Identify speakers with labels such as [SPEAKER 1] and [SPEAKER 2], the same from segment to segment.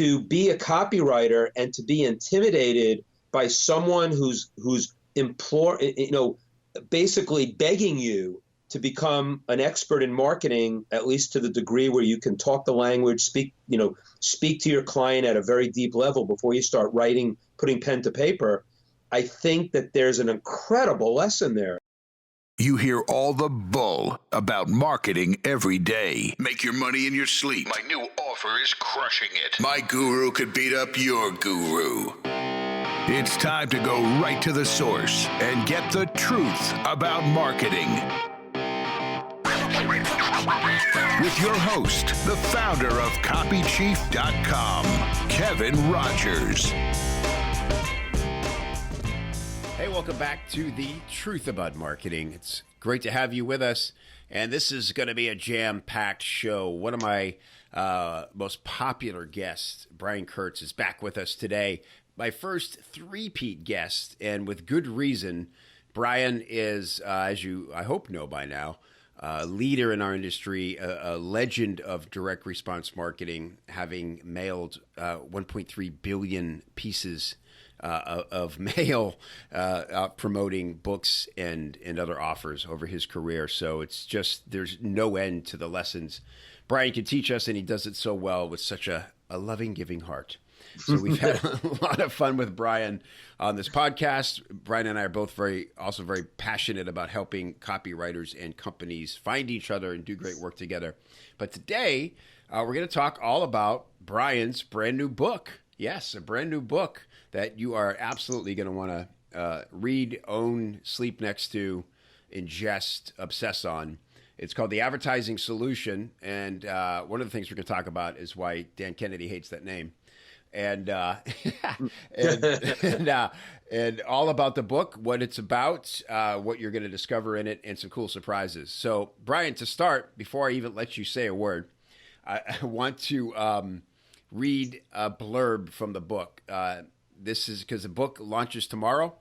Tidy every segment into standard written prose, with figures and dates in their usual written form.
[SPEAKER 1] to be a copywriter and to be intimidated by someone who's basically begging you to become an expert in marketing, at least to the degree where you can talk the language, speak to your client at a very deep level before you start writing, putting pen to paper. I think that there's an incredible lesson there.
[SPEAKER 2] You hear all the bull about marketing every day. Make your money in your sleep. My new offer is crushing it. My guru could beat up your guru. It's time to go right to the source and get the truth about marketing. With your host, the founder of copychief.com, Kevin Rogers.
[SPEAKER 3] Hey, welcome back to The Truth About Marketing. It's great to have you with us, and this is going to be a jam-packed show. One of my most popular guests, Brian Kurtz, is back with us today. My first three-peat guest, and with good reason. Brian is, as you, I hope, know by now, a leader in our industry, a legend of direct response marketing, having mailed 1.3 billion pieces of mail promoting books and other offers over his career. So it's just, there's no end to the lessons Brian can teach us, and he does it so well with such a loving, giving heart. So we've had a lot of fun with Brian on this podcast. Brian and I are both very passionate about helping copywriters and companies find each other and do great work together. But today, we're going to talk all about Brian's brand new book. Yes, a brand new book that you are absolutely going to want to read, own, sleep next to, ingest, obsess on. It's called The Advertising Solution. And one of the things we're going to talk about is why Dan Kennedy hates that name. And and all about the book, what it's about, what you're going to discover in it, and some cool surprises. So, Brian, to start, before I even let you say a word, I want to read a blurb from the book. This is because the book launches tomorrow,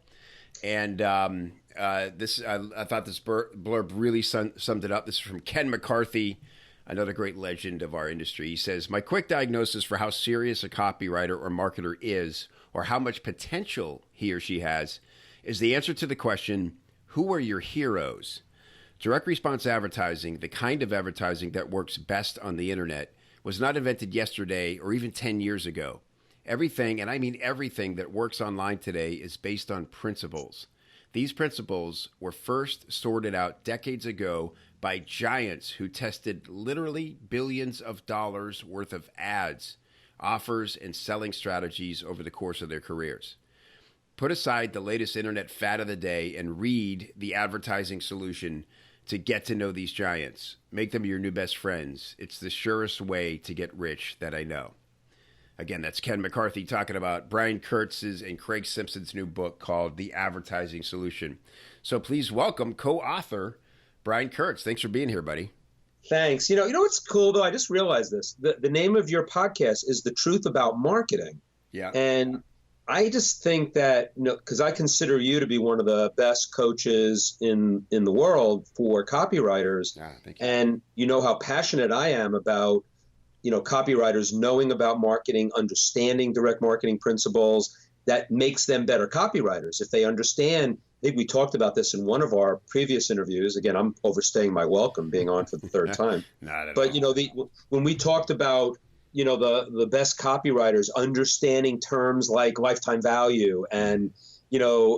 [SPEAKER 3] and I thought this blurb really summed it up. This is from Ken McCarthy, another great legend of our industry. He says, "My quick diagnosis for how serious a copywriter or marketer is, or how much potential he or she has, is the answer to the question, who are your heroes? Direct response advertising, the kind of advertising that works best on the internet, was not invented yesterday or even 10 years ago. Everything, and I mean everything, that works online today is based on principles. These principles were first sorted out decades ago by giants who tested literally billions of dollars worth of ads, offers, and selling strategies over the course of their careers. Put aside the latest internet fad of the day and read The Advertising Solution to get to know these giants. Make them your new best friends. It's the surest way to get rich that I know." Again, that's Ken McCarthy talking about Brian Kurtz's and Craig Simpson's new book called The Advertising Solution. So please welcome co-author Brian Kurtz. Thanks for being here, buddy.
[SPEAKER 1] Thanks. You know what's cool, though? I just realized this. The name of your podcast is The Truth About Marketing.
[SPEAKER 3] Yeah.
[SPEAKER 1] And I just think that, because I consider you to be one of the best coaches in the world for copywriters.
[SPEAKER 3] Thank you.
[SPEAKER 1] And you know how passionate I am about copywriters knowing about marketing, understanding direct marketing principles that makes them better copywriters. If they understand, I think we talked about this in one of our previous interviews. Again, I'm overstaying my welcome being on for the third time.
[SPEAKER 3] Not at
[SPEAKER 1] but,
[SPEAKER 3] all.
[SPEAKER 1] When we talked about, the best copywriters understanding terms like lifetime value and,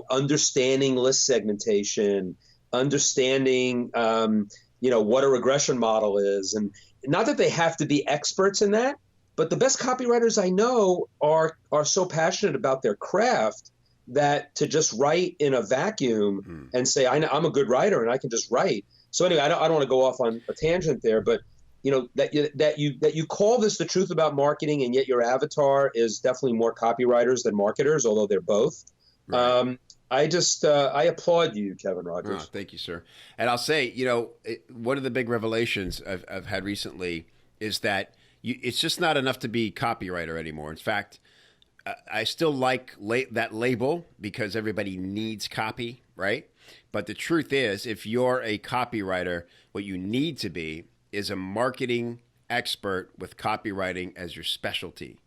[SPEAKER 1] understanding list segmentation, understanding, what a regression model is, and not that they have to be experts in that, but the best copywriters I know are so passionate about their craft that to just write in a vacuum and say, I'm a good writer and I can just write. So anyway, I don't want to go off on a tangent there, but that you call this The Truth About Marketing, and yet your avatar is definitely more copywriters than marketers, although they're both. Right. I applaud you, Kevin Rogers.
[SPEAKER 3] Oh, thank you, sir. And I'll say, one of the big revelations I've had recently is that it's just not enough to be copywriter anymore. In fact, I still like that label because everybody needs copy, right? But the truth is, if you're a copywriter, what you need to be is a marketing expert with copywriting as your specialty.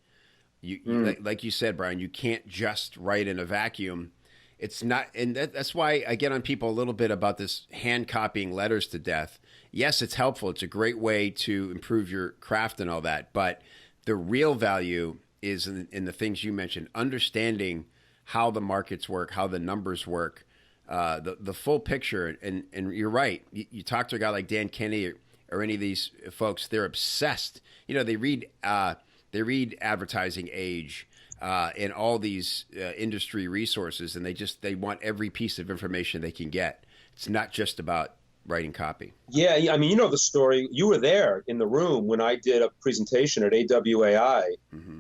[SPEAKER 3] Like you said, Brian, you can't just write in a vacuum. It's not, and that's why I get on people a little bit about this hand copying letters to death. Yes, it's helpful. It's a great way to improve your craft and all that. But the real value is in the things you mentioned, understanding how the markets work, how the numbers work, the full picture. And you're right. You talk to a guy like Dan Kennedy or any of these folks, they're obsessed. They read Advertising Age and all these industry resources, and they want every piece of information they can get. It's not just about writing copy.
[SPEAKER 1] Yeah, I mean, the story. You were there in the room when I did a presentation at AWAI,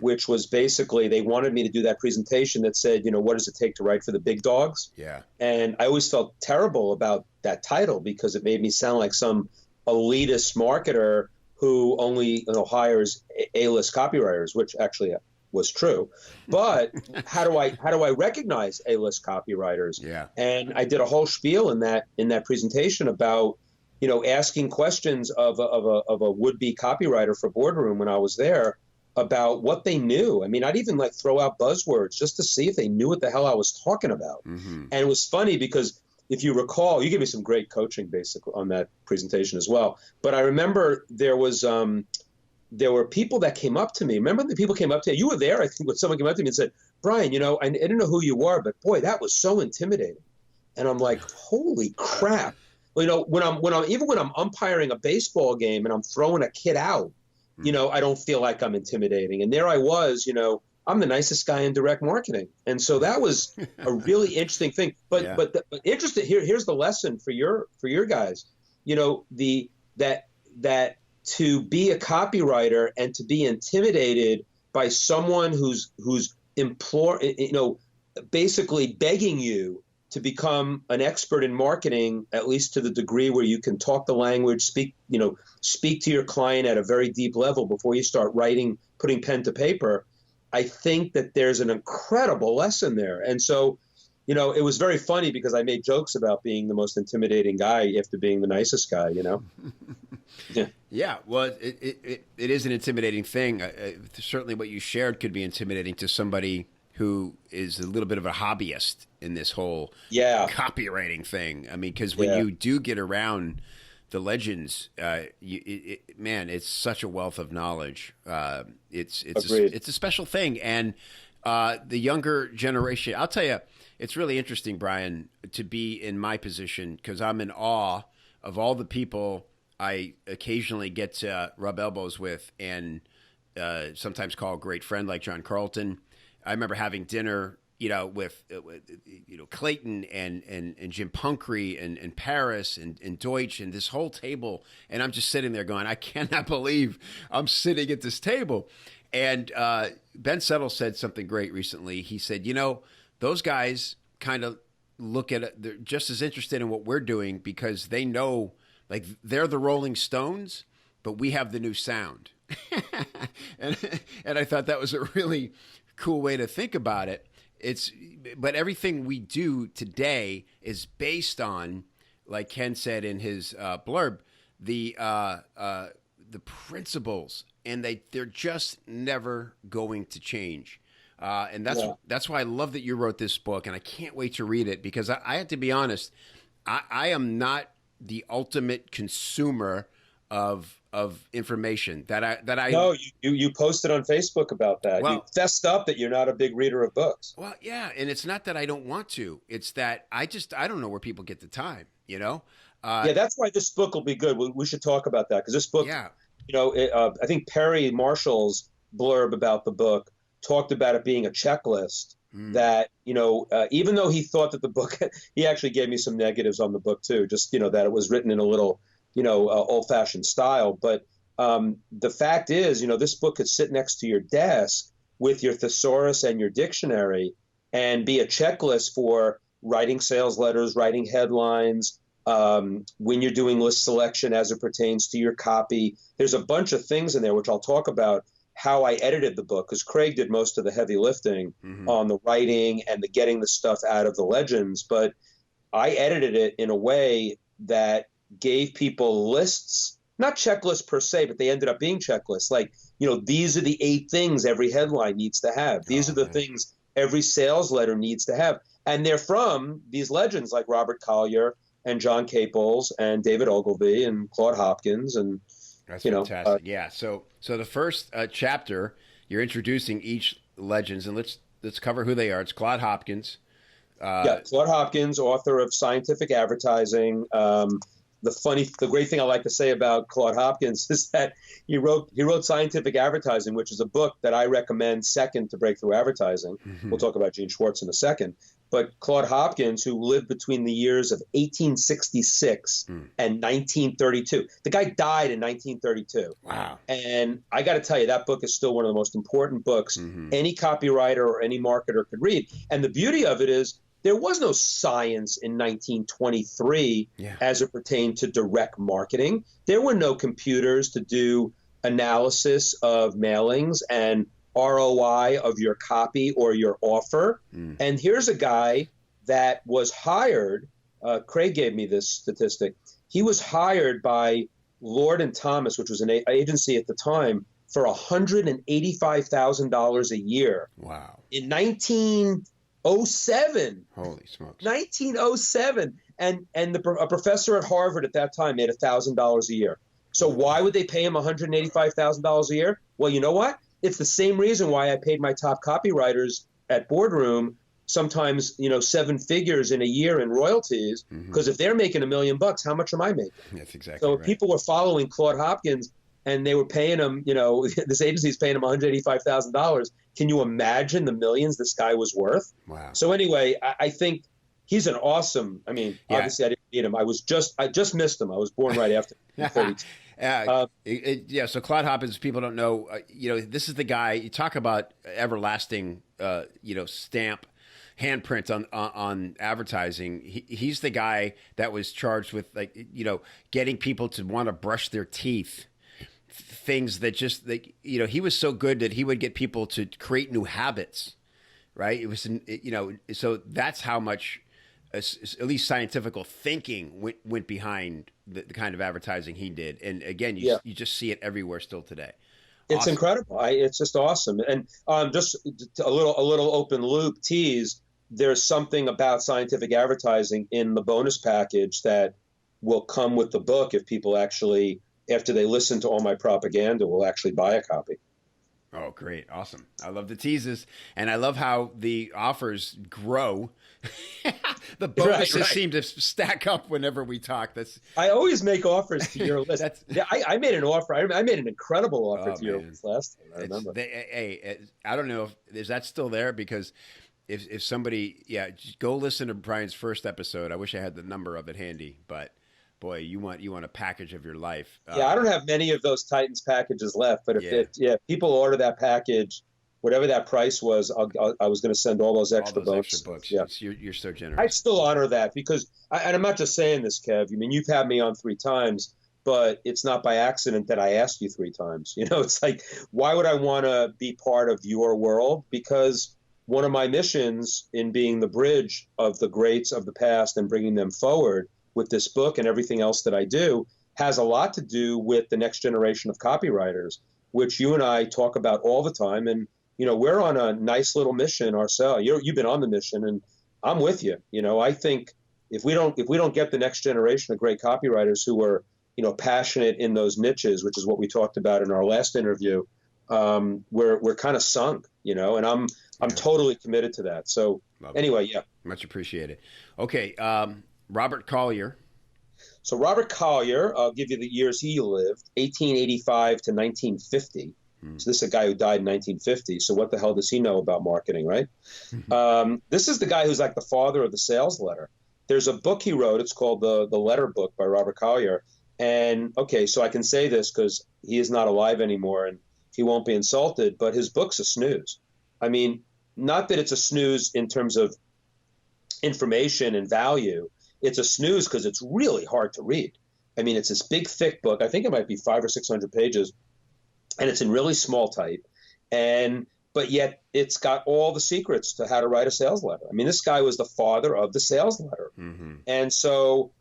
[SPEAKER 1] which was basically they wanted me to do that presentation that said, what does it take to write for the big dogs?
[SPEAKER 3] Yeah.
[SPEAKER 1] And I always felt terrible about that title because it made me sound like some elitist marketer who only hires A-list copywriters, which actually was true. But how do I recognize A-list copywriters?
[SPEAKER 3] Yeah.
[SPEAKER 1] And I did a whole spiel in that presentation about asking questions of a would-be copywriter for Boardroom when I was there about what they knew. I mean, I'd even throw out buzzwords just to see if they knew what the hell I was talking about. And it was funny because if you recall, you gave me some great coaching basically on that presentation as well. But I remember there were people that came up to me. Remember the people came up to you? You were there, I think, when someone came up to me and said, Brian, I didn't know who you were, but boy, that was so intimidating. And I'm like, holy crap. When I'm umpiring a baseball game and I'm throwing a kid out, I don't feel like I'm intimidating. And there I was, I'm the nicest guy in direct marketing. And so that was a really interesting thing. But interesting here's the lesson for your guys. That to be a copywriter and to be intimidated by someone who's basically begging you to become an expert in marketing, at least to the degree where you can talk the language, speak to your client at a very deep level before you start writing, putting pen to paper. I think that there's an incredible lesson there. And so, it was very funny because I made jokes about being the most intimidating guy after being the nicest guy, Yeah.
[SPEAKER 3] Yeah. Well, it is an intimidating thing. Certainly what you shared could be intimidating to somebody who is a little bit of a hobbyist in this whole copywriting thing. I mean, because when you do get around the legends, it's such a wealth of knowledge. It's a special thing. And the younger generation, I'll tell you, it's really interesting, Brian, to be in my position because I'm in awe of all the people I occasionally get to rub elbows with and sometimes call a great friend like John Carlton. I remember having dinner, with Clayton and Jim Punchrey and Paris and Deutsch and this whole table. And I'm just sitting there going, I cannot believe I'm sitting at this table. And Ben Settle said something great recently. He said, those guys kind of look at it, they're just as interested in what we're doing because they know, like, they're the Rolling Stones, but we have the new sound. and I thought that was a really cool way to think about it. But everything we do today is based on, like Ken said in his blurb, the principles, and they're just never going to change. And that's why I love that you wrote this book, and I can't wait to read it because I have to be honest, I am not the ultimate consumer of information that I
[SPEAKER 1] No, you posted on Facebook about that.
[SPEAKER 3] Well,
[SPEAKER 1] you fessed up that you're not a big reader of books.
[SPEAKER 3] Well, yeah, and it's not that I don't want to. It's that I don't know where people get the time,
[SPEAKER 1] that's why this book will be good. We should talk about that because this book, I think Perry Marshall's blurb about the book talked about it being a checklist that, even though he thought that the book, he actually gave me some negatives on the book too, just, that it was written in a little, old-fashioned style. But the fact is, this book could sit next to your desk with your thesaurus and your dictionary and be a checklist for writing sales letters, writing headlines, when you're doing list selection as it pertains to your copy. There's a bunch of things in there, which I'll talk about how I edited the book, because Craig did most of the heavy lifting on the writing and the getting the stuff out of the legends. But I edited it in a way that gave people lists not checklists per se, but they ended up being checklists. Like, these are the 8 things every headline needs to have. These are the things every sales letter needs to have. And they're from these legends like Robert Collier and John Caples and David Ogilvy and Claude Hopkins. And
[SPEAKER 3] that's fantastic. Yeah. So the first chapter, you're introducing each legends, and let's cover who they are. It's Claude Hopkins.
[SPEAKER 1] Claude Hopkins, author of Scientific Advertising. The great thing I like to say about Claude Hopkins is that he wrote Scientific Advertising, which is a book that I recommend second to Breakthrough Advertising. Mm-hmm. We'll talk about Gene Schwartz in a second. But Claude Hopkins, who lived between the years of 1866 and 1932. The guy died in 1932.
[SPEAKER 3] Wow.
[SPEAKER 1] And I got to tell you, that book is still one of the most important books any copywriter or any marketer could read. And the beauty of it is there was no science in 1923 as it pertained to direct marketing. There were no computers to do analysis of mailings and ROI of your copy or your offer. And here's a guy that was hired, Craig gave me this statistic, he was hired by Lord and Thomas, which was an agency at the time, for $185,000 a year.
[SPEAKER 3] Wow.
[SPEAKER 1] In 1907.
[SPEAKER 3] Holy smokes.
[SPEAKER 1] 1907. And a professor at Harvard at that time made $1,000 a year. So why would they pay him $185,000 a year? Well, you know what? It's the same reason why I paid my top copywriters at Boardroom sometimes, 7 figures in a year in royalties, because if they're making $1 million, how much am I making?
[SPEAKER 3] That's exactly
[SPEAKER 1] so
[SPEAKER 3] right.
[SPEAKER 1] If people were following Claude Hopkins and they were paying him, this agency's paying him $185,000. Can you imagine the millions this guy was worth?
[SPEAKER 3] Wow.
[SPEAKER 1] So anyway, I think he's an awesome, obviously I didn't meet him. I just missed him. I was born right after 32.
[SPEAKER 3] So Claude Hopkins, people don't know, this is the guy, you talk about everlasting, stamp, handprint on advertising. He's the guy that was charged with getting people to want to brush their teeth, things that just, he was so good that he would get people to create new habits, right? It was, so that's how much, at least scientific thinking went behind the kind of advertising he did. And again, you just see it everywhere still today.
[SPEAKER 1] It's
[SPEAKER 3] awesome.
[SPEAKER 1] Incredible. It's just awesome. And just a little open loop tease, there's something about scientific advertising in the bonus package that will come with the book if people actually, after they listen to all my propaganda, will actually buy a copy.
[SPEAKER 3] Oh, great. Awesome. I love the teases, and I love how the offers grow. The bonuses seem to stack up whenever we talk.
[SPEAKER 1] I always make offers to your list. I made an offer. I made an incredible offer to your list last time. I remember.
[SPEAKER 3] I don't know is that still there, because if somebody, go listen to Brian's first episode. I wish I had the number of it handy, but boy, you want a package of your life.
[SPEAKER 1] I don't have many of those Titans packages left, but if people order that package, whatever that price was, I was going to send all those extra books.
[SPEAKER 3] Yeah. You're so generous.
[SPEAKER 1] I still honor that because, and I'm not just saying this, Kev. I mean, you've had me on 3 times, but it's not by accident that I asked you 3 times. It's like, why would I want to be part of your world? Because one of my missions in being the bridge of the greats of the past and bringing them forward with this book and everything else that I do has a lot to do with the next generation of copywriters, which you and I talk about all the time. And, we're on a nice little mission ourselves. You've been on the mission, and I'm with you. I think if we don't get the next generation of great copywriters who are, passionate in those niches, which is what we talked about in our last interview, we're kind of sunk, and I'm totally committed to that. So anyway,
[SPEAKER 3] much appreciated. Okay. Robert Collier.
[SPEAKER 1] So Robert Collier, I'll give you the years he lived, 1885 to 1950. So this is a guy who died in 1950. So what the hell does he know about marketing, right? This is the guy who's like the father of the sales letter. There's a book he wrote. It's called the Letter Book by Robert Collier. And okay, so I can say this because he is not alive anymore and he won't be insulted, but his book's a snooze. I mean, not that it's a snooze in terms of information and value. It's a snooze because it's really hard to read. I mean, it's this big, thick book. I think it might be 500 or 600 pages, and it's in really small type. But yet it's got all the secrets to how to write a sales letter. I mean, this guy was the father of the sales letter. And so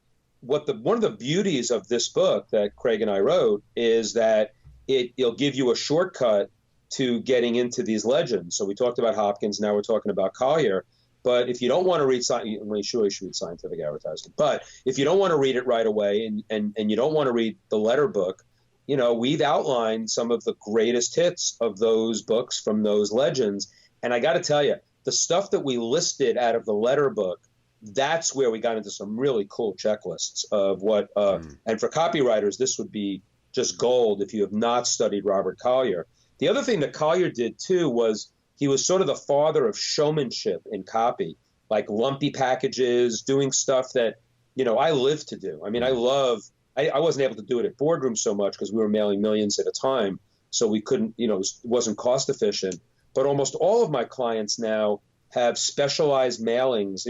[SPEAKER 1] one of the beauties of this book that Craig and I wrote is that it'll give you a shortcut to getting into these legends. So we talked about Hopkins, now we're talking about Collier. But if you don't want to read, you should read scientific advertising. But if you don't want to read it right away, and you don't want to read the letter book, we've outlined some of the greatest hits of those books from those legends. And I got to tell you, the stuff that we listed out of the letter book, that's where we got into some really cool checklists of what, and for copywriters, this would be just gold if you have not studied Robert Collier. The other thing that Collier did too was he was sort of the father of showmanship in copy, like lumpy packages, doing stuff that, I live to do. I mean, I wasn't able to do it at Boardroom so much because we were mailing millions at a time. So we couldn't, it wasn't cost efficient. But almost all of my clients now have specialized mailings,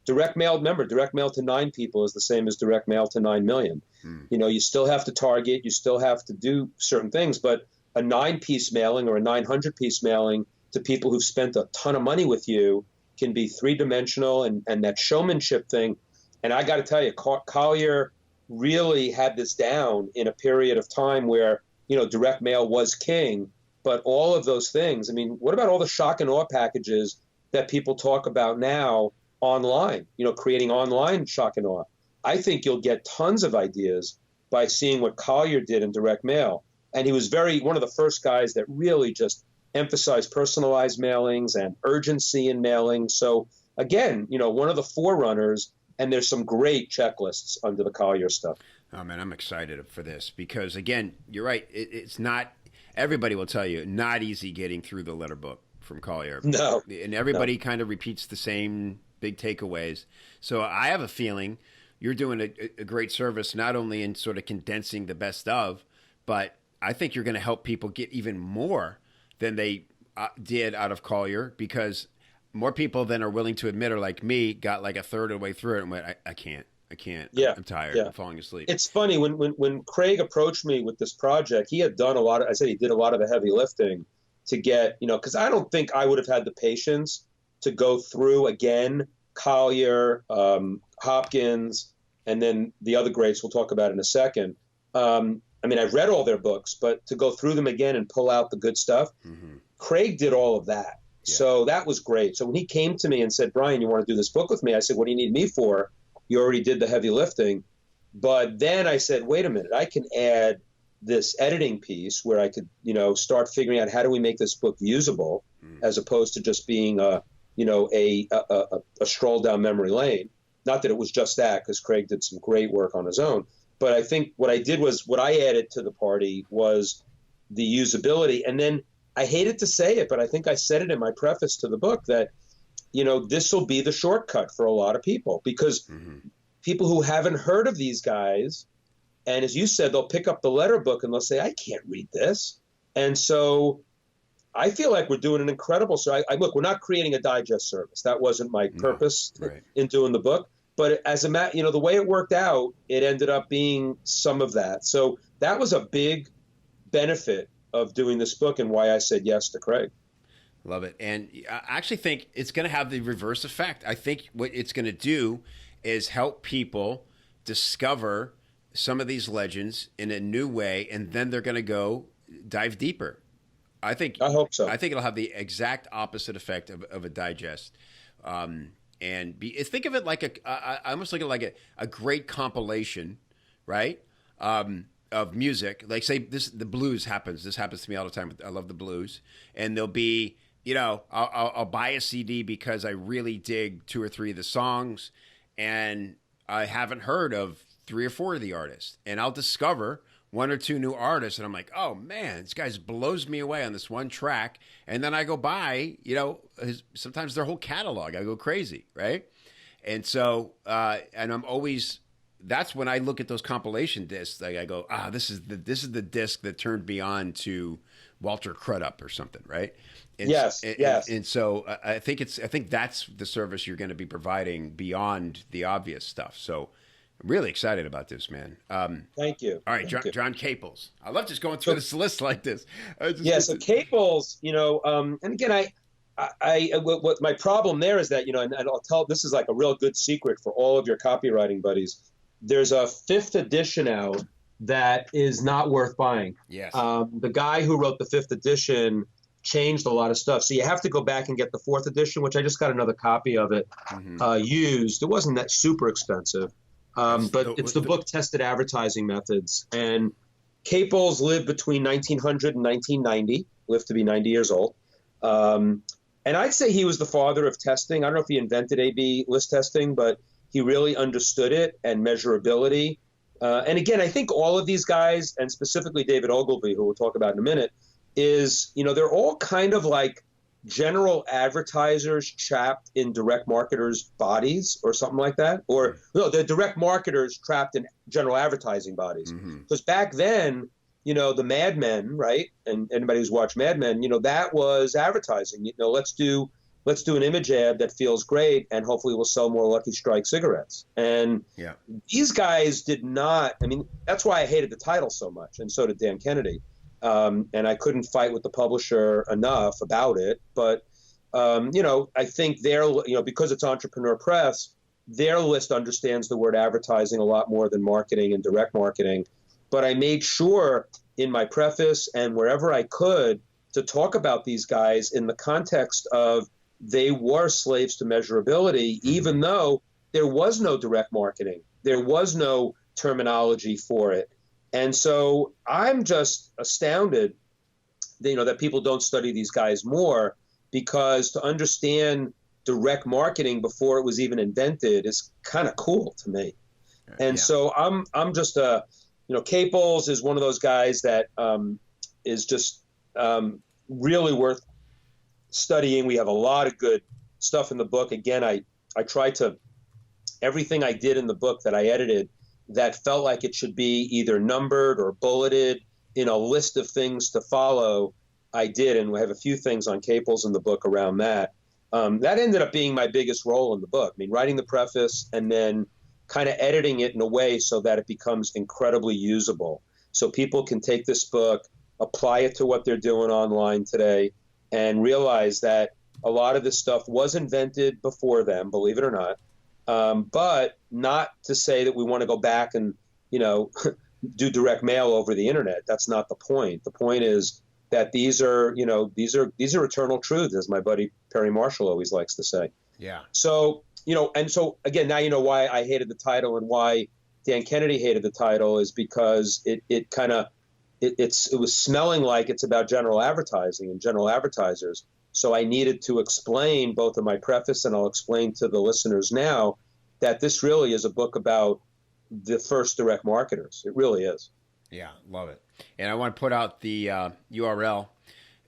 [SPEAKER 1] direct mail. Remember, direct mail to 9 people is the same as direct mail to 9 million. You still have to target, you still have to do certain things, but a 9-piece mailing or a 900-piece mailing to people who've spent a ton of money with you can be 3-dimensional, and that showmanship thing. And I got to tell you, Collier really had this down in a period of time where, direct mail was king, but all of those things, I mean, what about all the shock and awe packages that people talk about now online, creating online shock and awe? I think you'll get tons of ideas by seeing what Collier did in direct mail. And he was one of the first guys that really just emphasize personalized mailings and urgency in mailing. So again, one of the forerunners, and there's some great checklists under the Collier stuff.
[SPEAKER 3] Oh man, I'm excited for this because again, you're right. It's not, everybody will tell you, not easy getting through the letter book from Collier.
[SPEAKER 1] No.
[SPEAKER 3] And everybody kind of repeats the same big takeaways. So I have a feeling you're doing a great service, not only in sort of condensing the best of, but I think you're going to help people get even more than they did out of Collier, because more people than are willing to admit, or like me, got like a third of the way through it and went, I can't. Yeah, I'm tired. Yeah. I'm falling asleep.
[SPEAKER 1] It's funny when Craig approached me with this project, he had done he did a lot of the heavy lifting to get, because I don't think I would have had the patience to go through again Collier, Hopkins, and then the other greats we'll talk about in a second. I mean, I've read all their books, but to go through them again and pull out the good stuff, Craig did all of that. Yeah. So that was great. So when he came to me and said, Brian, you want to do this book with me? I said, what do you need me for? You already did the heavy lifting. But then I said, wait a minute, I can add this editing piece where I could, start figuring out how do we make this book usable as opposed to just being a stroll down memory lane. Not that it was just that, because Craig did some great work on his own. But I think what I added to the party was the usability. And then I hated to say it, but I think I said it in my preface to the book that, this will be the shortcut for a lot of people, because people who haven't heard of these guys, and as you said, they'll pick up the letter book and they'll say, I can't read this. And so I feel like we're doing an incredible, look, we're not creating a digest service. That wasn't my purpose in doing the book. But as the way it worked out, it ended up being some of that. So that was a big benefit of doing this book and why I said yes to Craig.
[SPEAKER 3] Love it. And I actually think it's going to have the reverse effect. I think what it's going to do is help people discover some of these legends in a new way, and then they're going to go dive deeper. I hope so. I think it'll have the exact opposite effect of a digest. And think of it like I almost look at it like a great compilation, right? Of music. Like say the blues happens. This happens to me all the time. I love the blues. And there'll be, I'll buy a CD because I really dig 2 or 3 of the songs, and I haven't heard of 3 or 4 of the artists. And I'll discover 1 or 2 new artists, and I'm like, oh man, this guy blows me away on this one track. And then I go buy, sometimes their whole catalog. I go crazy, right? And so, and I'm always, that's when I look at those compilation discs. Like I go, this is the disc that turned me on to Walter Crudup or something, right? And,
[SPEAKER 1] yes.
[SPEAKER 3] And so I think that's the service you're going to be providing beyond the obvious stuff. So I'm really excited about this, man.
[SPEAKER 1] Thank you.
[SPEAKER 3] All right, John Caples. I love just going through this list like this.
[SPEAKER 1] So Caples, and again, what my problem there is that, and I'll tell, this is like a real good secret for all of your copywriting buddies. there's a 5th edition out that is not worth buying.
[SPEAKER 3] Yes.
[SPEAKER 1] The guy who wrote the 5th edition changed a lot of stuff. So you have to go back and get the 4th edition, which I just got another copy of it used. It wasn't that super expensive, but it's the book Tested Advertising Methods. And Caples lived between 1900 and 1990, lived to be 90 years old. And I'd say he was the father of testing. I don't know if he invented A/B list testing, but he really understood it and measurability. And again, I think all of these guys, and specifically David Ogilvy, who we'll talk about in a minute, is, they're all kind of like general advertisers trapped in direct marketers' bodies or something like that. Or no, they're direct marketers trapped in general advertising bodies. Because back then, the Mad Men, right? And anybody who's watched Mad Men, that was advertising. Let's do an image ad that feels great, and hopefully we'll sell more Lucky Strike cigarettes. And these guys did not. I mean, that's why I hated the title so much, and so did Dan Kennedy. And I couldn't fight with the publisher enough about it. But I think because it's Entrepreneur Press, their list understands the word advertising a lot more than marketing and direct marketing. But I made sure in my preface and wherever I could to talk about these guys in the context of they were slaves to measurability, even though there was no direct marketing. There was no terminology for it. And so I'm just astounded, that people don't study these guys more, because to understand direct marketing before it was even invented is kind of cool to me. And so I'm just Caples is one of those guys that is just really worth studying. We have a lot of good stuff in the book. Again, I tried to, everything I did in the book that I edited that felt like it should be either numbered or bulleted in a list of things to follow, I did. And we have a few things on Caples in the book around that. That ended up being my biggest role in the book. I mean, writing the preface and then kind of editing it in a way so that it becomes incredibly usable. So people can take this book, apply it to what they're doing online today, and realize that a lot of this stuff was invented before them, believe it or not. But not to say that we want to go back and, do direct mail over the internet. That's not the point. The point is that these are eternal truths, as my buddy Perry Marshall always likes to say.
[SPEAKER 3] Yeah. So,
[SPEAKER 1] and so again, now you know why I hated the title and why Dan Kennedy hated the title, is because it was smelling like it's about general advertising and general advertisers. So I needed to explain both in my preface, and I'll explain to the listeners now, that this really is a book about the first direct marketers. It really is.
[SPEAKER 3] Yeah, love it. And I want to put out the URL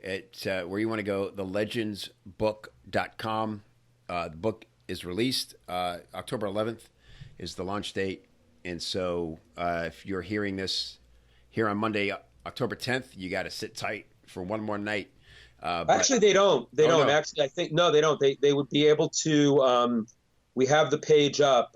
[SPEAKER 3] where you want to go, thelegendsbook.com. The book is released. October 11th is the launch date. And so if you're hearing this here on Monday, October 10th, you got to sit tight for one more night.
[SPEAKER 1] Actually, they don't. They don't. No. Actually, I think, no, they don't. They would be able to, we have the page up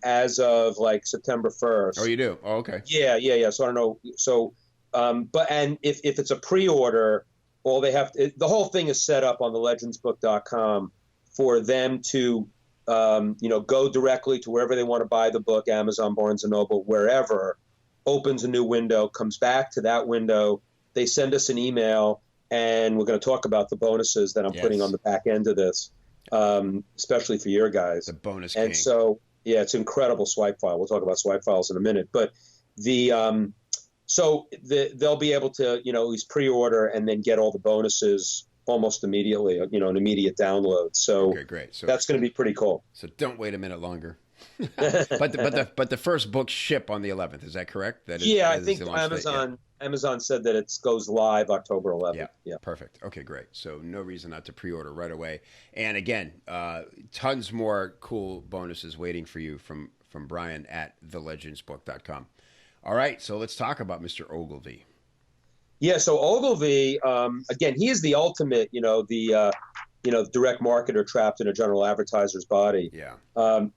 [SPEAKER 1] as of like September 1st.
[SPEAKER 3] Oh, you do? Oh, okay.
[SPEAKER 1] Yeah. So I don't know. So, and if it's a pre-order, all they have to, the whole thing is set up on thelegendsbook.com for them to, go directly to wherever they want to buy the book, Amazon, Barnes & Noble, wherever, opens a new window, comes back to that window. They send us an email, and we're going to talk about the bonuses that I'm putting on the back end of this, especially for your guys.
[SPEAKER 3] The bonus
[SPEAKER 1] and
[SPEAKER 3] king.
[SPEAKER 1] So, it's incredible swipe file. We'll talk about swipe files in a minute. But they'll be able to, at least pre-order and then get all the bonuses almost immediately, an immediate download. So
[SPEAKER 3] okay, great. So
[SPEAKER 1] that's going to be pretty cool.
[SPEAKER 3] So don't wait a minute longer. but the first books ship on the 11th. Is that correct? That is,
[SPEAKER 1] I think Amazon said that it goes live October 11th.
[SPEAKER 3] Yeah, perfect. Okay, great. So no reason not to pre-order right away. And again, tons more cool bonuses waiting for you from Brian at thelegendsbook.com. All right, so let's talk about Mr. Ogilvy.
[SPEAKER 1] Yeah, so Ogilvy, again, he is the ultimate, direct marketer trapped in a general advertiser's body.
[SPEAKER 3] Yeah.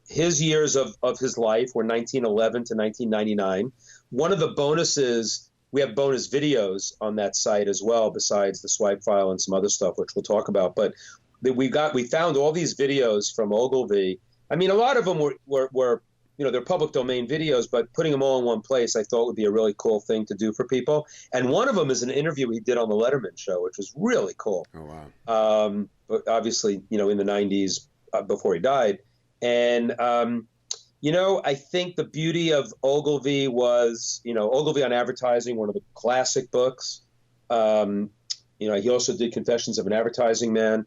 [SPEAKER 1] His years of his life were 1911 to 1999. One of the bonuses, we have bonus videos on that site as well, besides the swipe file and some other stuff, which we'll talk about. But we found all these videos from Ogilvy. I mean, a lot of them were they're public domain videos, but putting them all in one place, I thought would be a really cool thing to do for people. And one of them is an interview he did on the Letterman show, which was really cool.
[SPEAKER 3] Oh, wow.
[SPEAKER 1] But obviously, in the 90s before he died. And, I think the beauty of Ogilvy was, Ogilvy on Advertising, one of the classic books. He also did Confessions of an Advertising Man.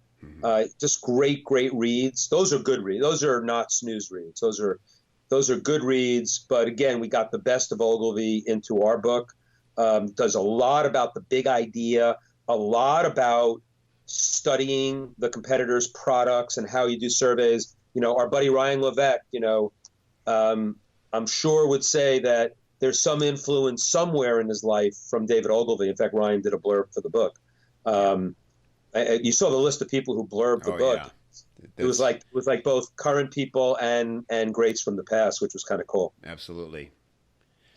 [SPEAKER 1] Just great reads. Those are good reads. Those are not snooze reads. Those are good reads. But again, we got the best of Ogilvy into our book. Does a lot about the big idea, a lot about studying the competitors' products and how you do surveys. Our buddy Ryan Levesque, I'm sure would say that there's some influence somewhere in his life from David Ogilvy. In fact, Ryan did a blurb for the book. You saw the list of people who blurbed the book. Yeah. It was like both current people and greats from the past, which was kind of cool.
[SPEAKER 3] Absolutely.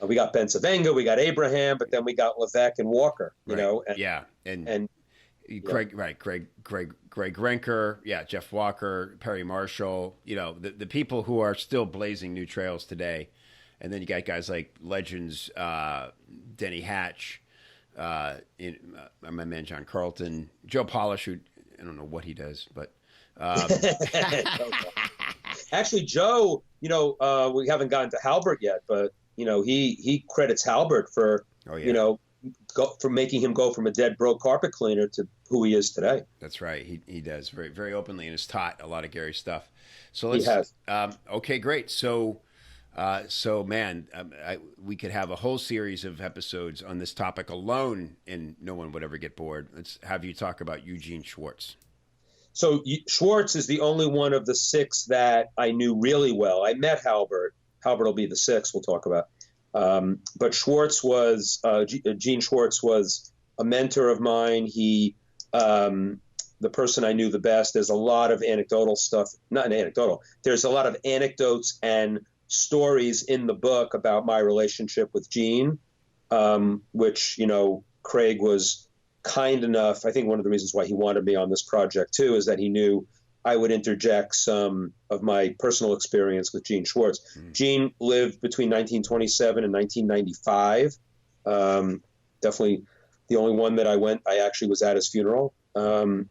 [SPEAKER 1] We got Ben Savenga, we got Abraham, but then we got Levesque and Walker.
[SPEAKER 3] And Greg Renker, Jeff Walker, Perry Marshall. The people who are still blazing new trails today, and then you got guys like legends, Denny Hatch. My man John Carlton, Joe Polish, who I don't know what he does, but
[SPEAKER 1] actually Joe, we haven't gotten to Halbert yet, but he credits Halbert for for making him go from a dead broke carpet cleaner to who he is today.
[SPEAKER 3] That's right. He does very, very openly and has taught a lot of Gary stuff. So
[SPEAKER 1] he has.
[SPEAKER 3] Okay, great. So we could have a whole series of episodes on this topic alone, and no one would ever get bored. Let's have you talk about Eugene Schwartz.
[SPEAKER 1] So Schwartz is the only one of the six that I knew really well. I met Halbert. Halbert will be the sixth we'll talk about. But Schwartz was Gene Schwartz was a mentor of mine. He the person I knew the best. There's a lot of anecdotal stuff. Not anecdotal. There's a lot of anecdotes and stories in the book about my relationship with Gene, which, Craig was kind enough. I think one of the reasons why he wanted me on this project too, is that he knew I would interject some of my personal experience with Gene Schwartz. Gene lived between 1927 and 1995. Definitely the only one that I actually was at his funeral. And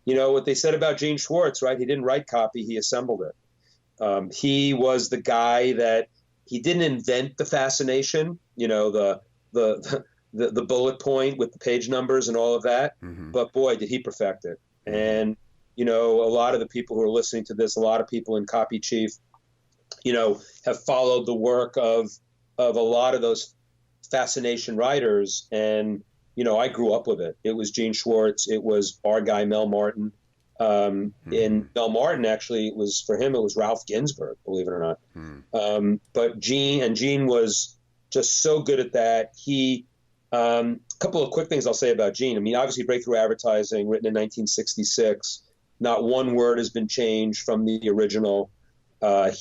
[SPEAKER 1] what they said about Gene Schwartz, right? He didn't write copy, he assembled it. He was the guy that he didn't invent the fascination, the bullet point with the page numbers and all of that. But boy, did he perfect it. And, a lot of the people who are listening to this, a lot of people in copychief, have followed the work of a lot of those fascination writers. And, I grew up with it. It was Gene Schwartz. It was our guy, Mel Martin. And Mel Martin, actually, it was Ralph Ginsberg, believe it or not. But Gene was just so good at that. He, a couple of quick things I'll say about Gene. I mean, obviously Breakthrough Advertising, written in 1966, not one word has been changed from the original. I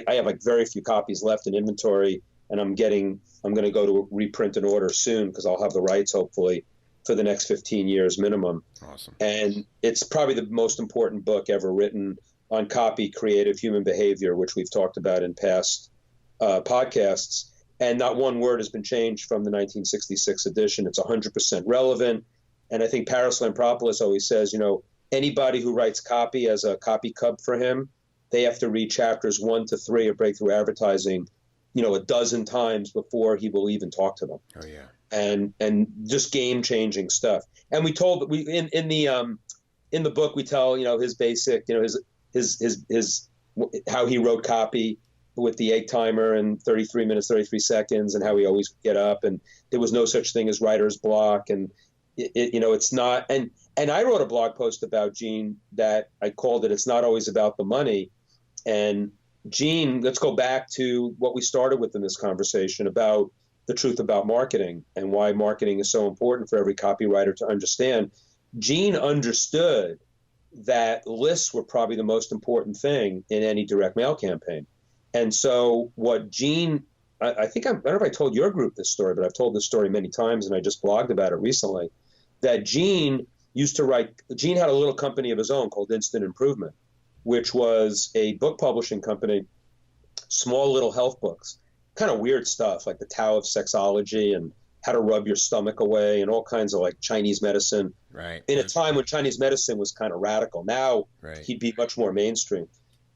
[SPEAKER 1] have very few copies left in inventory, and I'm going to go to reprint an order soon because I'll have the rights, hopefully, for the next 15 years minimum.
[SPEAKER 3] Awesome.
[SPEAKER 1] And it's probably the most important book ever written on copy, creative human behavior, which we've talked about in past podcasts. And not one word has been changed from the 1966 edition. It's 100% relevant. And I think Paris Lampropoulos always says, anybody who writes copy as a copy cub for him, they have to read chapters 1 to 3 of Breakthrough Advertising, a dozen times before he will even talk to them.
[SPEAKER 3] Oh yeah.
[SPEAKER 1] And just game-changing stuff. And we told in the book we tell his basic his how he wrote copy with the egg timer and 33 minutes 33 seconds, and how he always would get up, and there was no such thing as writer's block, and it's not. And I wrote a blog post about Gene that I called it "It's Not Always About the Money." And Gene, let's go back to what we started with in this conversation about the truth about marketing and why marketing is so important for every copywriter to understand. Gene understood that lists were probably the most important thing in any direct mail campaign. And so what Gene, I don't know if I told your group this story, but I've told this story many times, and I just blogged about it recently, that Gene had a little company of his own called Instant Improvement, which was a book publishing company small little health books, kind of weird stuff like the Tao of Sexology and how to rub your stomach away and all kinds of like Chinese medicine.
[SPEAKER 3] Right.
[SPEAKER 1] In a time when Chinese medicine was kind of radical. Now he'd be much more mainstream.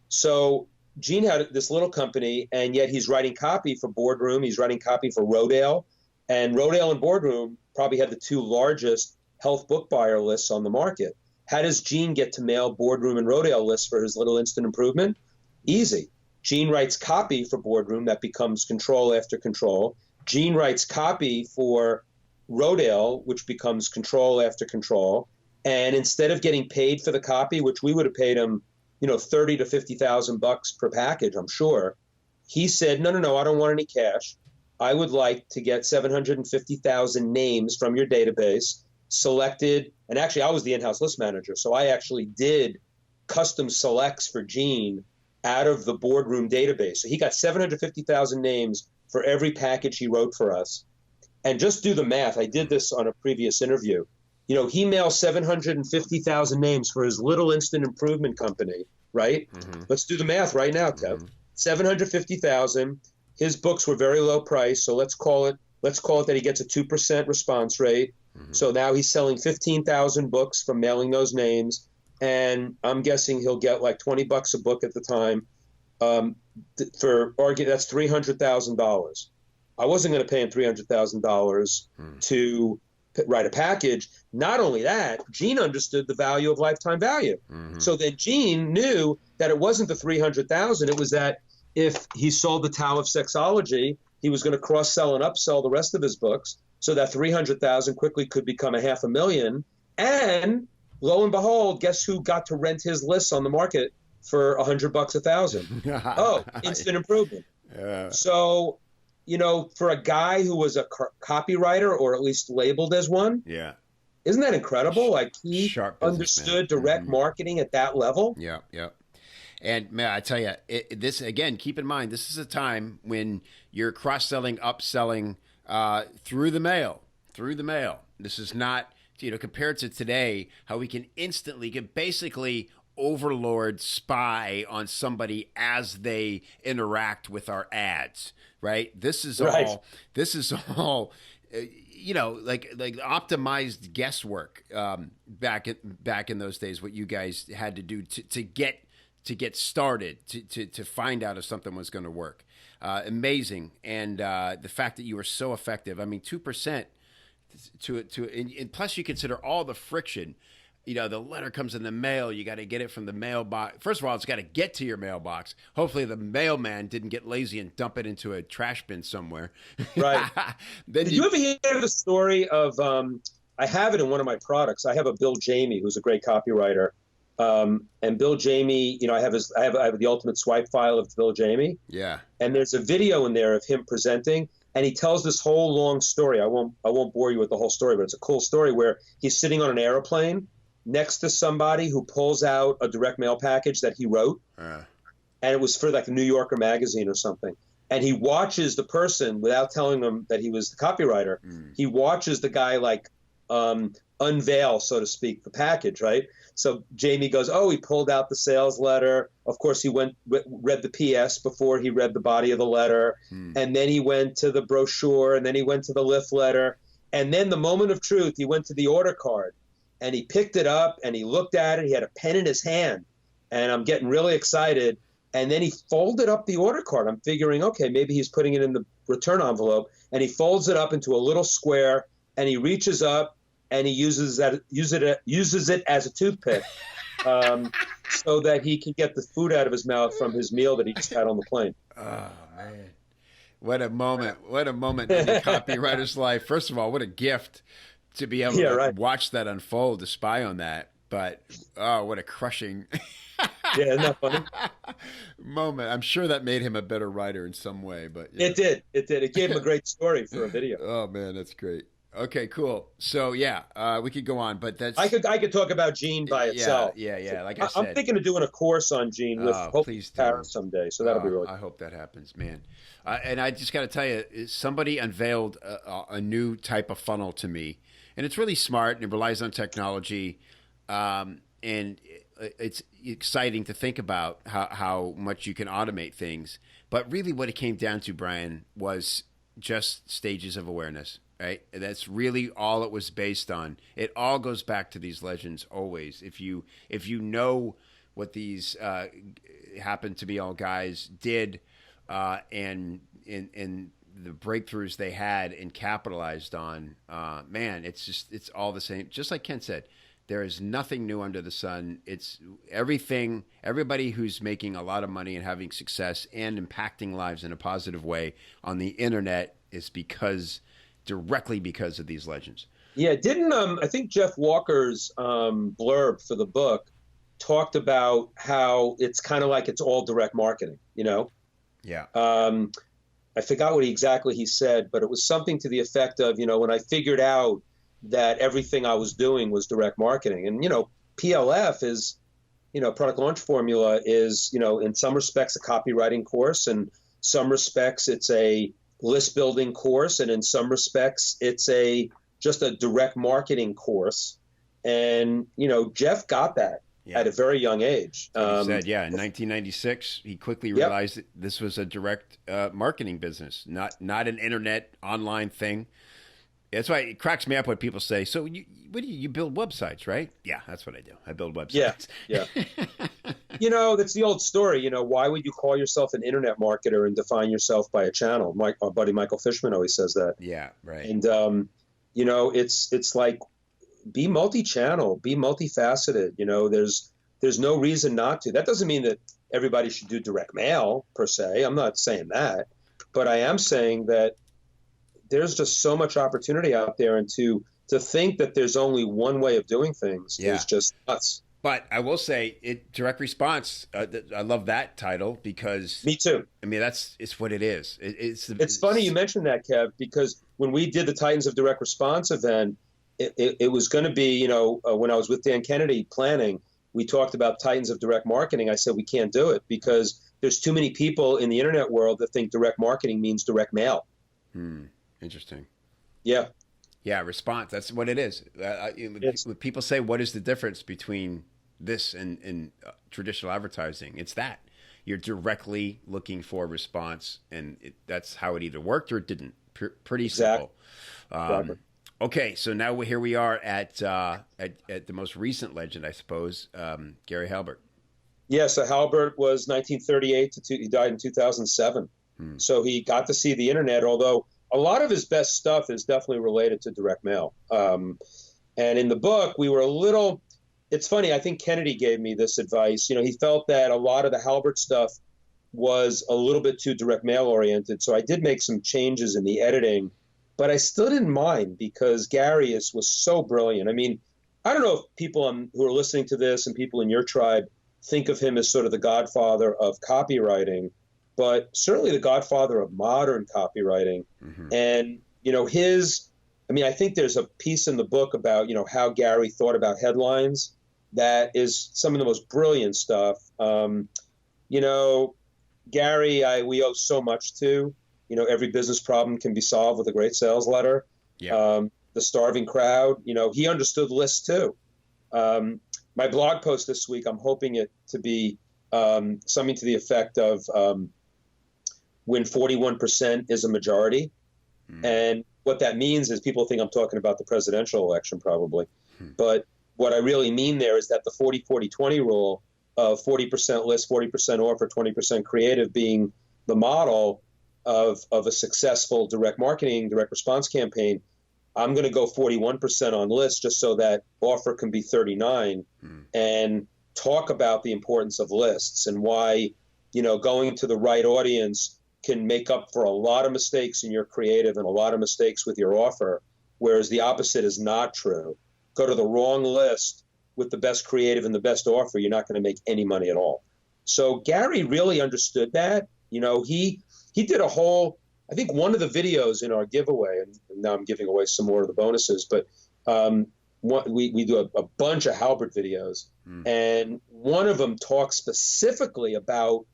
[SPEAKER 1] So Gene had this little company, and yet he's writing copy for Boardroom. He's writing copy for Rodale. And Rodale and Boardroom probably have the two largest health book buyer lists on the market. How does Gene get to mail Boardroom and Rodale lists for his little instant improvement? Easy. Gene writes copy for Boardroom that becomes Control After Control. Gene writes copy for Rodale, which becomes Control After Control. And instead of getting paid for the copy, which we would have paid him, 30 to 50,000 bucks per package, I'm sure, he said, no, I don't want any cash. I would like to get 750,000 names from your database selected. And actually, I was the in-house list manager. So I actually did custom selects for Gene out of the Boardroom database. So he got 750,000 names for every package he wrote for us. And just do the math. I did this on a previous interview. He mails 750,000 names for his little instant improvement company, right? Mm-hmm. Let's do the math right now, Kev. Mm-hmm. 750,000. His books were very low price, so let's call it that he gets a 2% response rate. Mm-hmm. So now he's selling 15,000 books from mailing those names, and I'm guessing he'll get like $20 a book at the time. For argument, that's $300,000. I wasn't going to pay him $300,000 to write a package. Not only that, Gene understood the value of lifetime value. Mm-hmm. So then Gene knew that it wasn't the $300,000. It was that if he sold the Tao of Sexology, he was going to cross-sell and upsell the rest of his books. So that $300,000 quickly could become $500,000. And lo and behold, guess who got to rent his lists on the market for $100 1,000? Oh, instant improvement. Yeah. So, for a guy who was a copywriter, or at least labeled as one, isn't that incredible? Like he understood direct marketing at that level.
[SPEAKER 3] Yeah, yeah. And man, I tell you, this again. Keep in mind, this is a time when you're cross-selling, upselling through the mail. This is not, compared to today, how we can basically overlord, spy on somebody as they interact with our ads, right? This is all like optimized guesswork back in those days, what you guys had to do to get started, to find out if something was going to work. Amazing. And the fact that you were so effective. I mean, 2% and plus you consider all the friction. The letter comes in the mail. You got to get it from the mailbox. First of all, it's got to get to your mailbox. Hopefully the mailman didn't get lazy and dump it into a trash bin somewhere. Right.
[SPEAKER 1] Did you ever hear the story of, I have it in one of my products. I have a Bill Jamie, who's a great copywriter. And Bill Jamie, I have the ultimate swipe file of Bill Jamie. Yeah. And there's a video in there of him presenting, and he tells this whole long story. I won't bore you with the whole story, but it's a cool story where he's sitting on an airplane next to somebody who pulls out a direct mail package that he wrote. And it was for like a New Yorker magazine or something. And he watches the person, without telling them that he was the copywriter, he watches the guy like unveil, so to speak, the package, right? So Jamie goes, he pulled out the sales letter. Of course, he read the PS before he read the body of the letter. And then he went to the brochure, and then he went to the lift letter. And then the moment of truth, he went to the order card. And he picked it up, and he looked at it. He had a pen in his hand, and I'm getting really excited. And then he folded up the order card. I'm figuring, okay, maybe he's putting it in the return envelope. And he folds it up into a little square, and he reaches up, and he uses it as a toothpick, so that he can get the food out of his mouth from his meal that he just had on the plane.
[SPEAKER 3] Oh man, what a moment! What a moment in the copywriter's life. First of all, what a gift to be able to watch that unfold, to spy on that. But what a crushing
[SPEAKER 1] isn't that funny?
[SPEAKER 3] moment. I'm sure that made him a better writer in some way. But
[SPEAKER 1] it did. It gave him a great story for a video.
[SPEAKER 3] Oh man, that's great. Okay, cool. So we could go on, but that's
[SPEAKER 1] I could talk about Gene by itself.
[SPEAKER 3] Yeah. Like I said,
[SPEAKER 1] I'm thinking of doing a course on Gene with hopefully Paris someday. So that'll be really cool.
[SPEAKER 3] I hope that happens, man. And I just got to tell you, somebody unveiled a new type of funnel to me, and it's really smart and it relies on technology. And it's exciting to think about how much you can automate things. But really what it came down to, Brian, was just stages of awareness, right? And that's really all it was based on. It all goes back to these legends always. If you know what these happened to be all guys did and the breakthroughs they had and capitalized on, man, it's all the same. Just like Ken said, there is nothing new under the sun. It's everything. Everybody who's making a lot of money and having success and impacting lives in a positive way on the internet is directly because of these legends.
[SPEAKER 1] Yeah, didn't I think Jeff Walker's blurb for the book talked about how it's kind of like it's all direct marketing, you know?
[SPEAKER 3] Yeah.
[SPEAKER 1] I forgot what exactly he said, but it was something to the effect of, you know, when I figured out that everything I was doing was direct marketing. And, you know, PLF is, you know, product launch formula is, you know, in some respects a copywriting course, and some respects it's a list building course, and in some respects it's just a direct marketing course. And, you know, Jeff got that at a very young age.
[SPEAKER 3] He said, in 1996, he quickly realized that this was a direct marketing business, not an internet online thing. That's why it cracks me up when people say, so you build websites, right? Yeah, that's what I do. I build websites.
[SPEAKER 1] Yeah. You know, that's the old story. You know, why would you call yourself an internet marketer and define yourself by a channel? Our buddy Michael Fishman always says that.
[SPEAKER 3] Yeah, right.
[SPEAKER 1] And, you know, it's like, be multi-channel, be multifaceted. You know, there's no reason not to. That doesn't mean that everybody should do direct mail per se. I'm not saying that, but I am saying that there's just so much opportunity out there, and to think that there's only one way of doing things is just nuts.
[SPEAKER 3] But I will say, direct response. I love that title because
[SPEAKER 1] me too.
[SPEAKER 3] I mean, it's what it is.
[SPEAKER 1] It's funny you mentioned that, Kev, because when we did the Titans of Direct Response event, it was going to be, you know, when I was with Dan Kennedy planning, we talked about Titans of Direct Marketing. I said we can't do it because there's too many people in the internet world that think direct marketing means direct mail.
[SPEAKER 3] Interesting.
[SPEAKER 1] Yeah.
[SPEAKER 3] Yeah, response. That's what it is. When people say, what is the difference between this and traditional advertising? It's that. You're directly looking for a response, and that's how it either worked or it didn't. Pretty simple.
[SPEAKER 1] Exactly.
[SPEAKER 3] Okay, so now here we are at the most recent legend, I suppose, Gary Halbert.
[SPEAKER 1] Yeah, so Halbert was 1938 he died in 2007. So he got to see the internet, although a lot of his best stuff is definitely related to direct mail. And in the book, we were it's funny, I think Kennedy gave me this advice. You know, he felt that a lot of the Halbert stuff was a little bit too direct mail oriented. So I did make some changes in the editing, but I still didn't mind because Gary was so brilliant. I mean, I don't know if people who are listening to this and people in your tribe think of him as sort of the godfather of copywriting, but certainly the godfather of modern copywriting. And, you know, I think there's a piece in the book about, you know, how Gary thought about headlines. That is some of the most brilliant stuff. You know, Gary, we owe so much to. You know, every business problem can be solved with a great sales letter. Yeah. The starving crowd, you know, he understood lists too. My blog post this week, I'm hoping it to be something to the effect of when 41% is a majority. And what that means is people think I'm talking about the presidential election probably. But what I really mean there is that the 40-40-20 rule of 40% list, 40% offer, 20% creative being the model of a successful direct marketing, direct response campaign, I'm going to go 41% on list just so that offer can be 39 and talk about the importance of lists and why, you know, going to the right audience can make up for a lot of mistakes in your creative and a lot of mistakes with your offer, whereas the opposite is not true. Go to the wrong list with the best creative and the best offer, you're not going to make any money at all. So Gary really understood that. You know, he did a whole, I think one of the videos in our giveaway, and now I'm giving away some more of the bonuses, but we do a bunch of Halbert videos, and one of them talks specifically about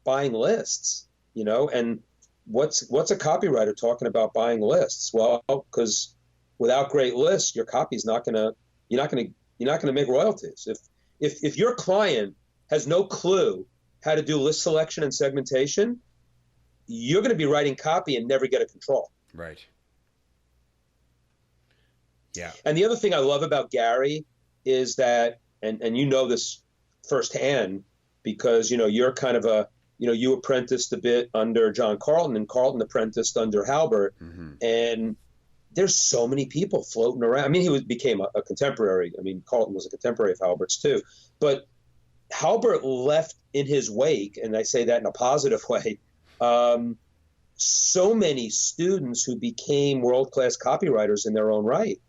[SPEAKER 1] buying lists, you know, and what's a copywriter talking about buying lists? Well, because without great lists, your copy's you're not going to make royalties. if your client has no clue how to do list selection and segmentation, you're going to be writing copy and never get a control.
[SPEAKER 3] Right. Yeah.
[SPEAKER 1] And the other thing I love about Gary is that, and you know this firsthand, because, you're kind of you apprenticed a bit under John Carlton, and Carlton apprenticed under Halbert.
[SPEAKER 3] Mm-hmm.
[SPEAKER 1] And there's so many people floating around. I mean, he became a contemporary. I mean, Carlton was a contemporary of Halbert's too. But Halbert left in his wake, and I say that in a positive way, so many students who became world-class copywriters in their own right.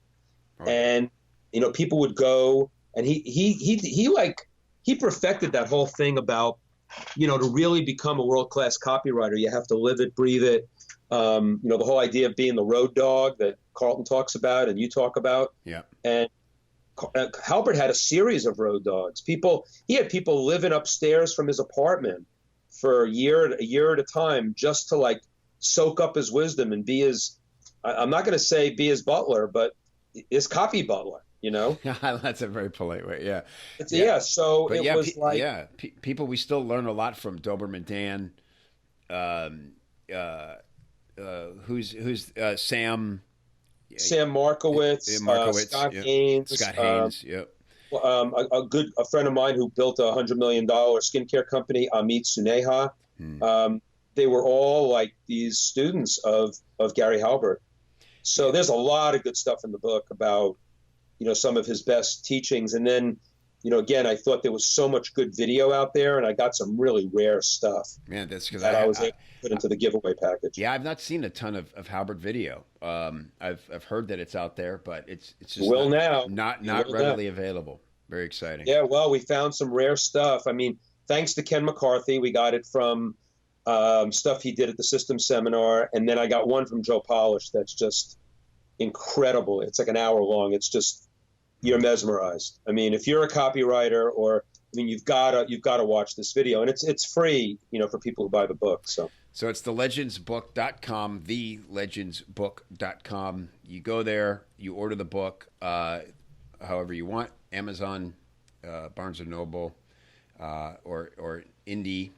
[SPEAKER 1] And, people would go, and he perfected that whole thing about, to really become a world-class copywriter, you have to live it, breathe it. The whole idea of being the road dog that Carlton talks about and you talk about.
[SPEAKER 3] Yeah.
[SPEAKER 1] And Halbert had a series of road dogs. He had people living upstairs from his apartment for a year at a time, just to soak up his wisdom and be his, I'm not going to say be his butler, but his copy butler,
[SPEAKER 3] That's a very polite way. Yeah.
[SPEAKER 1] So but it was
[SPEAKER 3] people, we still learn a lot from Doberman Dan, who's Sam
[SPEAKER 1] Markowitz, Scott Haynes.
[SPEAKER 3] Scott Haynes, yep.
[SPEAKER 1] A friend of mine who built a $100 million skincare company, Amit Suneha. They were all like these students of Gary Halbert. So there's a lot of good stuff in the book about, some of his best teachings. And then, again, I thought there was so much good video out there, and I got some really rare stuff.
[SPEAKER 3] Man, that's because
[SPEAKER 1] I was able to put into the giveaway package.
[SPEAKER 3] Yeah, I've not seen a ton of Halbert video. I've heard that it's out there, but it's just not readily available. Very exciting.
[SPEAKER 1] Yeah, well, we found some rare stuff. I mean, thanks to Ken McCarthy, we got it from stuff he did at the Systems Seminar, and then I got one from Joe Polish that's just incredible. It's like an hour long. It's just, you're mesmerized. I mean, if you're a copywriter, you've got to watch this video, and it's free, for people who buy the book. So
[SPEAKER 3] it's thelegendsbook.com, thelegendsbook.com. You go there, you order the book, however you want, Amazon, Barnes and Noble, or Indie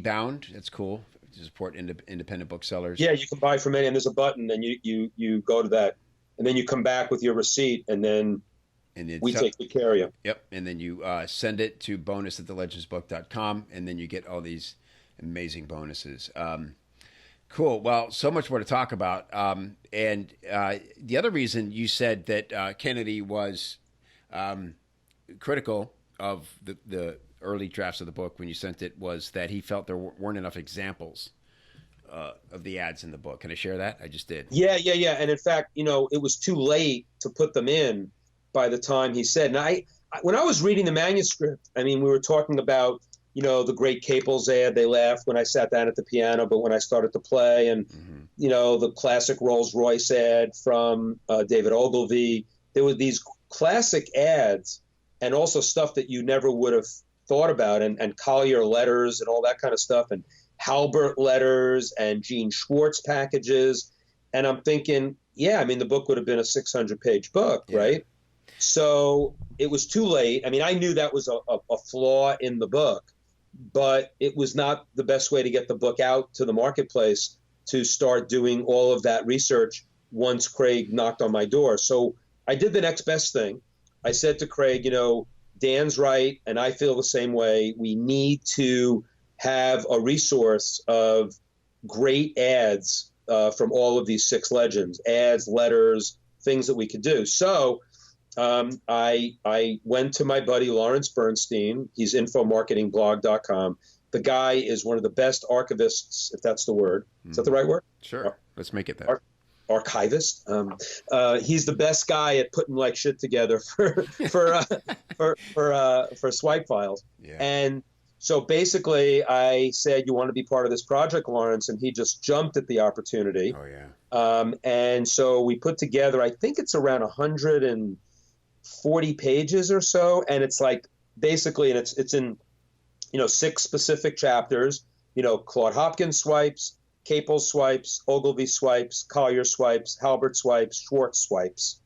[SPEAKER 3] Bound. That's cool to support independent booksellers.
[SPEAKER 1] Yeah, you can buy from any, and there's a button, and you go to that, and then you come back with your receipt, and then we take good care of you.
[SPEAKER 3] Yep, and then you send it to bonus@thelegendsbook.com, and then you get all these amazing bonuses. Cool. Well, so much more to talk about. And the other reason you said that Kennedy was critical of the early drafts of the book when you sent it was that he felt there weren't enough examples of the ads in the book. Can I share that? I just did.
[SPEAKER 1] Yeah. And in fact, it was too late to put them in by the time he said. And when I was reading the manuscript, we were talking about, the great Caples ad, they laughed when I sat down at the piano, but when I started to play, and, the classic Rolls Royce ad from David Ogilvy, there were these classic ads and also stuff that you never would have thought about, and Collier letters and all that kind of stuff, and Halbert letters and Gene Schwartz packages. And I'm thinking, the book would have been a 600-page book, right? So it was too late. I knew that was a flaw in the book, but it was not the best way to get the book out to the marketplace to start doing all of that research once Craig knocked on my door. So I did the next best thing. I said to Craig, Dan's right, and I feel the same way. We need to have a resource of great ads from all of these 6 legends, ads, letters, things that we could do. So I went to my buddy Lawrence Bernstein. He's infomarketingblog.com. The guy is one of the best archivists, if that's the word. Is that the right word?
[SPEAKER 3] Sure. Let's make it that.
[SPEAKER 1] Archivist. He's the best guy at putting shit together for swipe files.
[SPEAKER 3] Yeah.
[SPEAKER 1] And so basically I said, you want to be part of this project, Lawrence? And he just jumped at the opportunity.
[SPEAKER 3] Oh yeah.
[SPEAKER 1] And so we put together, I think it's around 140 pages or so. And it's basically, and it's in, 6 specific chapters, Claude Hopkins swipes, Caples swipes, Ogilvy swipes, Collier swipes, Halbert swipes, Schwartz swipes.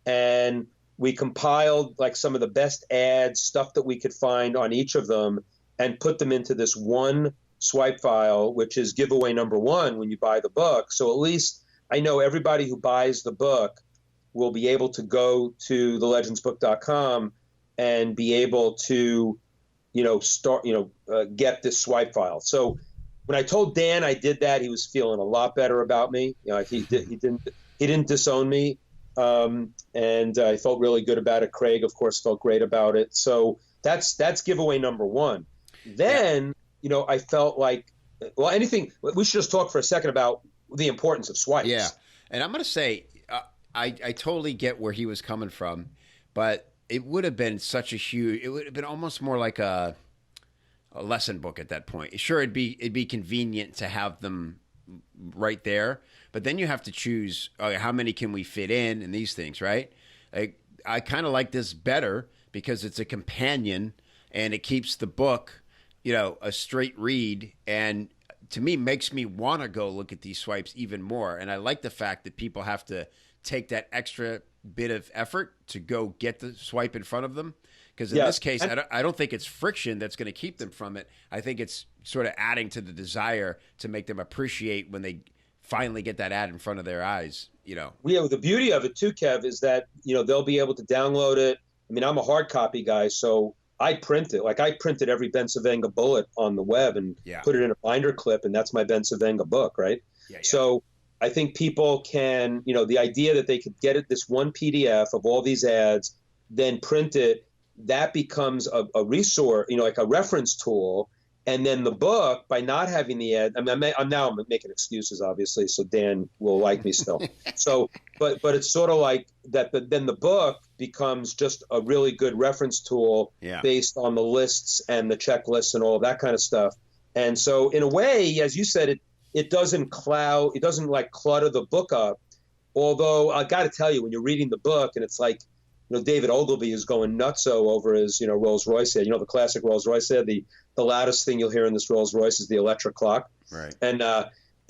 [SPEAKER 1] And we compiled like some of the best ads, stuff that we could find on each of them, and put them into this one swipe file, which is giveaway number one when you buy the book. So at least I know everybody who buys the book will be able to go to thelegendsbook.com and be able to, get this swipe file. So when I told Dan I did that, he was feeling a lot better about me. He didn't disown me. And I felt really good about it. Craig, of course, felt great about it. So that's giveaway number one. Then, I felt like, we should just talk for a second about the importance of swipes.
[SPEAKER 3] Yeah. And I'm going to say, I totally get where he was coming from, but it would have been it would have been almost more like a lesson book at that point. Sure, it'd be convenient to have them right there, but then you have to choose, how many can we fit in and these things, right? I kind of like this better because it's a companion and it keeps the book, a straight read, and to me makes me want to go look at these swipes even more. And I like the fact that people have to take that extra bit of effort to go get the swipe in front of them. Because in this case, I don't think it's friction that's going to keep them from it. I think it's sort of adding to the desire to make them appreciate when they finally get that ad in front of their eyes,
[SPEAKER 1] Yeah, the beauty of it too, Kev, is that, they'll be able to download it. I mean, I'm a hard copy guy, so I print it. Like I printed every Bensavenga bullet on the web and put it in a binder clip, and that's my Bensavenga book, right? Yeah. So I think people can, the idea that they could get this one PDF of all these ads, then print it, that becomes a resource, like a reference tool. And then the book, by not having the ad, I'm making excuses, obviously, so Dan will like me still. So, but it's sort of like that. Then the book becomes just a really good reference tool based on the lists and the checklists and all of that kind of stuff. And so, in a way, as you said, it doesn't like clutter the book up. Although I got to tell you, when you're reading the book and it's like, David Ogilvy is going nutso over his, Rolls Royce ad. The classic Rolls Royce ad. The loudest thing you'll hear in this Rolls Royce is the electric clock.
[SPEAKER 3] Right.
[SPEAKER 1] And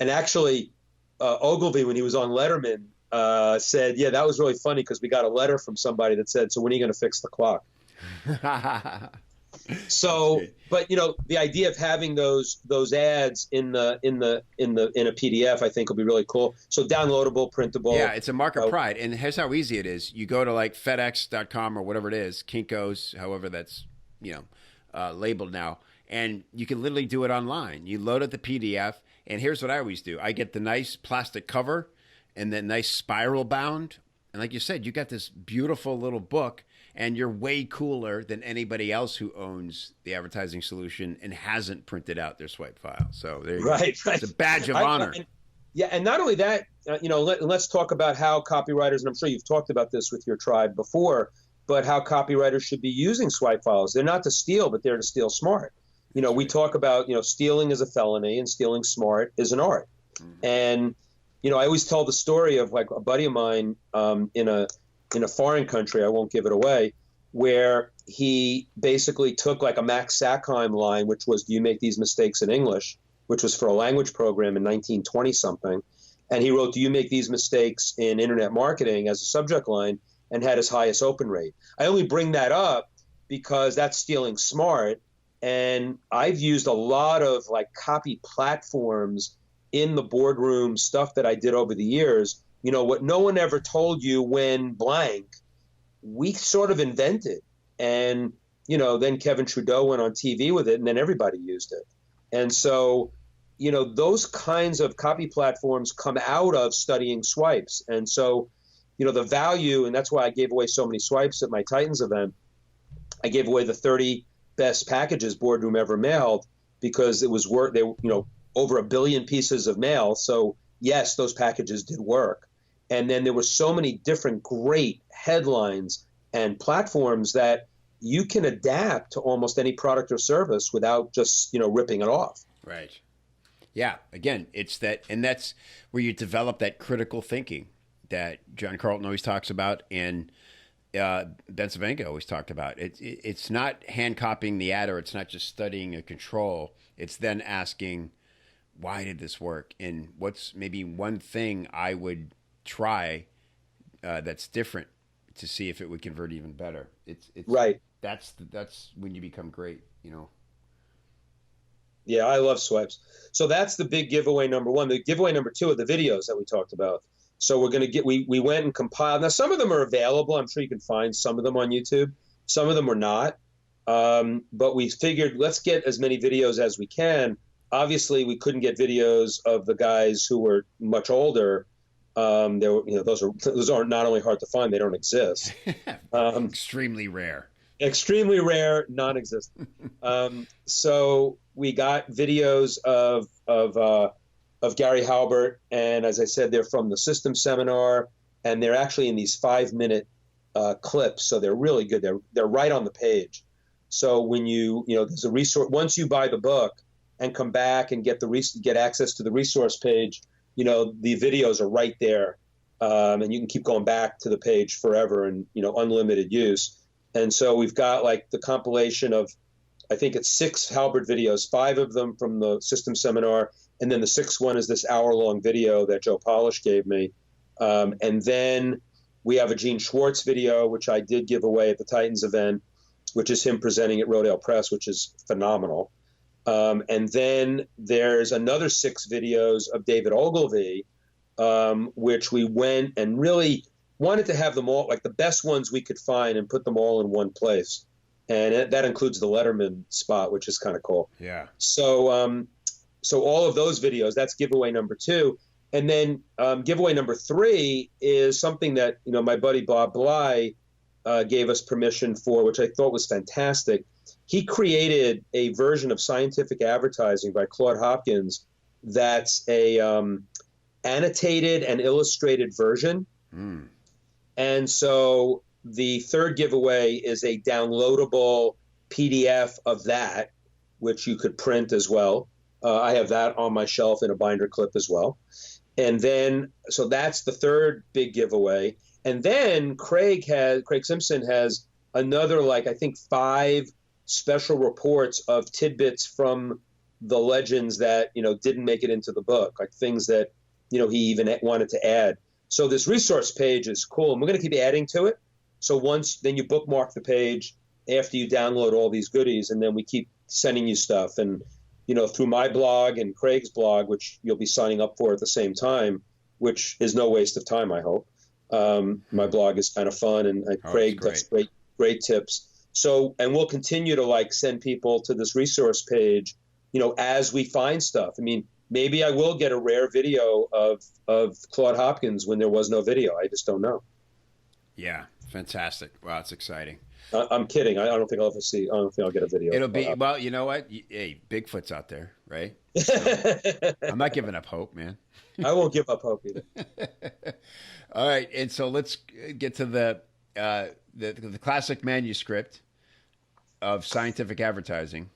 [SPEAKER 1] actually, Ogilvy, when he was on Letterman, said, "Yeah, that was really funny because we got a letter from somebody that said, so when are you going to fix the clock?" So, but the idea of having those ads in a PDF, I think will be really cool. So downloadable, printable.
[SPEAKER 3] Yeah, it's a mark of pride. And here's how easy it is. You go to like FedEx.com or whatever it is, Kinko's, however that's labeled now, and you can literally do it online. You load up the PDF, and here's what I always do. I get the nice plastic cover and then nice spiral bound. And like you said, you got this beautiful little book, and you're way cooler than anybody else who owns the advertising solution and hasn't printed out their swipe file. So there you go. Right. It's a badge of honor.
[SPEAKER 1] And not only that, let's talk about how copywriters, and I'm sure you've talked about this with your tribe before, but how copywriters should be using swipe files. They're not to steal, but they're to steal smart. We talk about, stealing is a felony and stealing smart is an art. Mm-hmm. And, I always tell the story of like a buddy of mine in a foreign country, I won't give it away, where he basically took like a Max Sackheim line, which was, "Do you make these mistakes in English?" which was for a language program in 1920 something. And he wrote, "Do you make these mistakes in internet marketing?" as a subject line, and had his highest open rate. I only bring that up because that's stealing smart. And I've used a lot of like copy platforms in the boardroom stuff that I did over the years. What no one ever told you when blank, we sort of invented. And, then Kevin Trudeau went on TV with it, and then everybody used it. And so, those kinds of copy platforms come out of studying swipes. And so, the value, and that's why I gave away so many swipes at my Titans event. I gave away the 30 best packages Boardroom ever mailed because it was over 1 billion pieces of mail. So yes, those packages did work. And then there were so many different great headlines and platforms that you can adapt to almost any product or service without just, ripping it off.
[SPEAKER 3] Right. Yeah. Again, it's that, and that's where you develop that critical thinking that John Carlton always talks about, and Bensavenga always talked about. It's not hand copying the ad, or it's not just studying a control. It's then asking, why did this work? And what's maybe one thing I would try that's different to see if it would convert even better. It's
[SPEAKER 1] Right.
[SPEAKER 3] That's when you become great,
[SPEAKER 1] Yeah, I love swipes. So that's the big giveaway number one. The giveaway number two are the videos that we talked about. So we're going to we went and compiled. Now, some of them are available. I'm sure you can find some of them on YouTube. Some of them are not. But we figured let's get as many videos as we can. Obviously, we couldn't get videos of the guys who were much older. There were, those are not only hard to find, they don't exist.
[SPEAKER 3] Extremely rare.
[SPEAKER 1] Extremely rare, non-existent. So we got videos of Gary Halbert, and as I said, they're from the system seminar, and they're actually in these 5-minute clips, so they're really good. They're right on the page. So when there's a resource. Once you buy the book and come back and get access to the resource page, the videos are right there, and you can keep going back to the page forever, and unlimited use. And so we've got like the compilation of, I think it's 6 Halbert videos, 5 of them from the system seminar, and then the 6th one is this hour-long video that Joe Polish gave me. And then we have a Gene Schwartz video, which I did give away at the Titans event, which is him presenting at Rodale Press, which is phenomenal. And then there's another 6 videos of David Ogilvy, which we went and really wanted to have them all, like the best ones we could find, and put them all in one place. And that includes the Letterman spot, which is kind of cool.
[SPEAKER 3] Yeah.
[SPEAKER 1] So so all of those videos, that's giveaway number 2. And then giveaway number 3 is something that, my buddy Bob Bly gave us permission for, which I thought was fantastic. He created a version of scientific advertising by Claude Hopkins that's a annotated and illustrated version.
[SPEAKER 3] Mm.
[SPEAKER 1] And so the third giveaway is a downloadable PDF of that, which you could print as well. I have that on my shelf in a binder clip as well. And then, so that's the third big giveaway. And then Craig Simpson has another, I think 5 special reports of tidbits from the legends that, didn't make it into the book, like things that, he even wanted to add. So this resource page is cool, and we're going to keep adding to it. So then you bookmark the page after you download all these goodies, and then we keep sending you stuff. And, through my blog and Craig's blog, which you'll be signing up for at the same time, which is no waste of time, I hope. My blog is kind of fun, and Craig does great tips. So, and we'll continue to send people to this resource page, as we find stuff. I mean, maybe I will get a rare video of Claude Hopkins when there was no video. I just don't know.
[SPEAKER 3] Yeah, fantastic. Wow, it's exciting.
[SPEAKER 1] I'm kidding. I don't think I'll get a video.
[SPEAKER 3] It'll be, well, you know what? Hey, Bigfoot's out there, right? So, I'm not giving up hope, man.
[SPEAKER 1] I won't give up hope either.
[SPEAKER 3] All right, and so let's get to the classic manuscript of scientific advertising.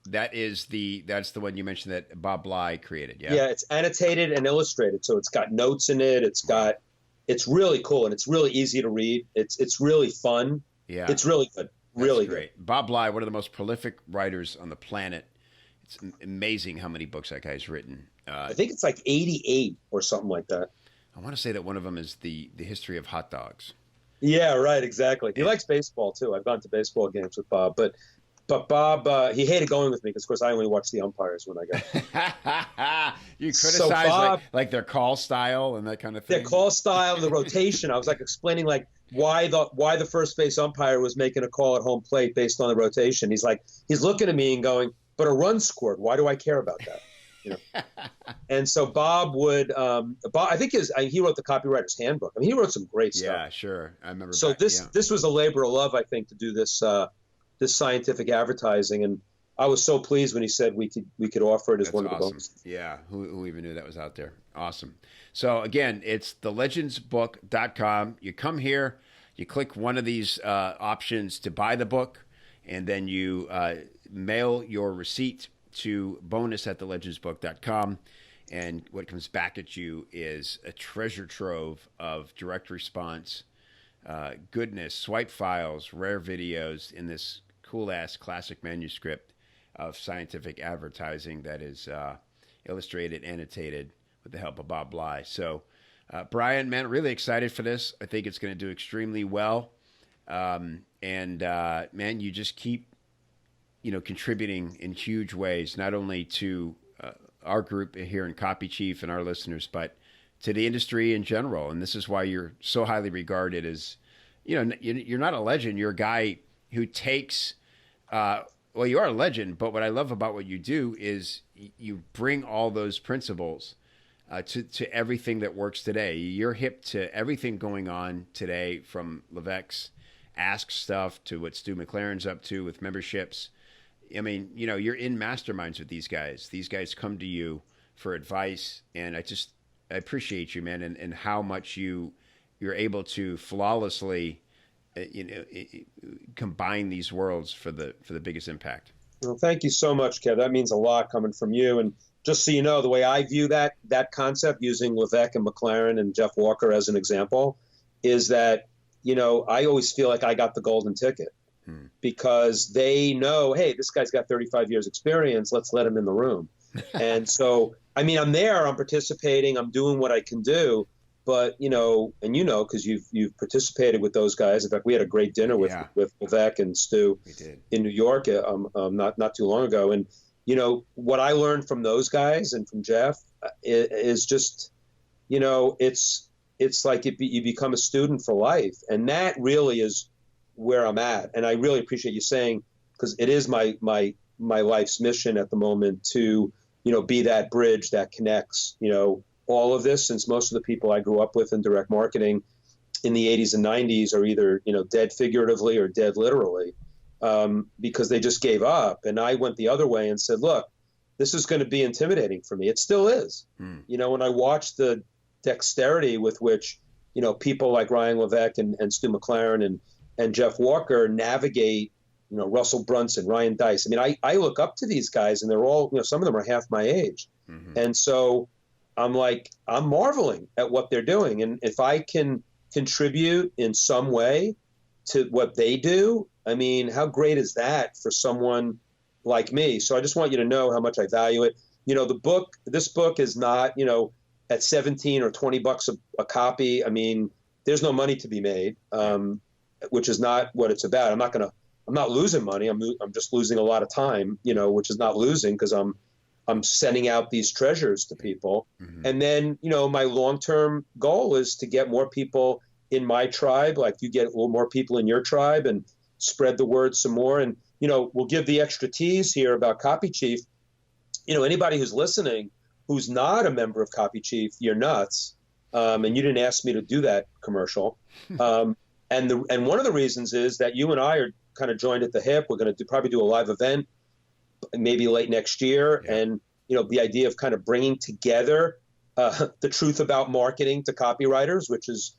[SPEAKER 3] That's the one you mentioned that Bob Bly created. Yeah. Yeah,
[SPEAKER 1] it's annotated and illustrated, so it's got notes in it. It's really cool, and it's really easy to read. It's really fun.
[SPEAKER 3] Yeah,
[SPEAKER 1] it's really good. Really
[SPEAKER 3] great.
[SPEAKER 1] Good.
[SPEAKER 3] Bob Bly, one of the most prolific writers on the planet. It's amazing how many books that guy's written.
[SPEAKER 1] I think it's 88 or something like that.
[SPEAKER 3] I want to say that one of them is the history of hot dogs.
[SPEAKER 1] Yeah, right, exactly. He likes baseball too. I've gone to baseball games with Bob, but Bob, he hated going with me because, of course, I only watch the umpires when I go.
[SPEAKER 3] You criticize Bob, like their call style and that kind of thing.
[SPEAKER 1] Their call style, the rotation. I was explaining why the first base umpire was making a call at home plate based on the rotation. He's looking at me and going, "But a run scored. Why do I care about that?" And so Bob would, I think he wrote the Copywriter's Handbook. I mean, he wrote some great stuff.
[SPEAKER 3] Yeah, sure. I remember.
[SPEAKER 1] So this was a labor of love, I think, to do this scientific advertising, and I was so pleased when he said we could offer it as one of the books.
[SPEAKER 3] Yeah, who even knew that was out there? Awesome. So again, it's thelegendsbook.com. You come here, you click one of these options to buy the book, and then you mail your receipt to bonus@thelegendsbook.com, and what comes back at you is a treasure trove of direct response goodness, swipe files, rare videos in this cool-ass classic manuscript of scientific advertising that is illustrated, annotated with the help of Bob Bly. So Brian, man, really excited for this. I think it's going to do extremely well. Man, you just keep, contributing in huge ways, not only to our group here in copychief and our listeners, but to the industry in general. And this is why you're so highly regarded as, you're not a legend. You're a guy who takes, well, you are a legend, but what I love about what you do is you bring all those principles to everything that works today. You're hip to everything going on today, from Levesque's Ask stuff to what Stu McLaren's up to with memberships. I mean, you're in masterminds with these guys. These guys come to you for advice, and I appreciate you, man, and how much you're able to flawlessly, combine these worlds for the biggest impact.
[SPEAKER 1] Well, thank you so much, Kev. That means a lot coming from you. And just so you know, the way I view that concept, using Levesque and McLaren and Jeff Walker as an example, is that, I always feel like I got the golden ticket because they know, hey, this guy's got 35 years experience. Let's let him in the room. And so, I mean, I'm there, I'm participating, I'm doing what I can do. But, because you've participated with those guys. In fact, we had a great dinner with Levesque and Stu in New York not too long ago. And, what I learned from those guys and from Jeff is just, it's like you become a student for life. And that really is where I'm at. And I really appreciate you saying, because it is my life's mission at the moment to, be that bridge that connects, all of this, since most of the people I grew up with in direct marketing in the 80s and 90s are either, dead figuratively or dead literally, because they just gave up. And I went the other way and said, look, this is going to be intimidating for me. It still is. When I watch the dexterity with which, people like Ryan Levesque and Stu McLaren and Jeff Walker navigate, Russell Brunson, Ryan Dice. I mean, I look up to these guys, and they're all, some of them are half my age. And so I'm marveling at what they're doing. And if I can contribute in some way to what they do, I mean, how great is that for someone like me? So I just want you to know how much I value it. This book is not, at 17 or 20 bucks a copy. I mean, there's no money to be made, which is not what it's about. I'm not losing money. I'm just losing a lot of time, which is not losing, because I'm sending out these treasures to people. And then, my long-term goal is to get more people in my tribe, like you get a little more people in your tribe, and spread the word some more. And, we'll give the extra tease here about copychief. Anybody who's listening who's not a member of copychief, you're nuts. And you didn't ask me to do that commercial. And one of the reasons is that you and I are kind of joined at the hip. We're going to probably do a live event maybe late next year. Yeah. And, the idea of kind of bringing together the truth about marketing to copywriters, which is,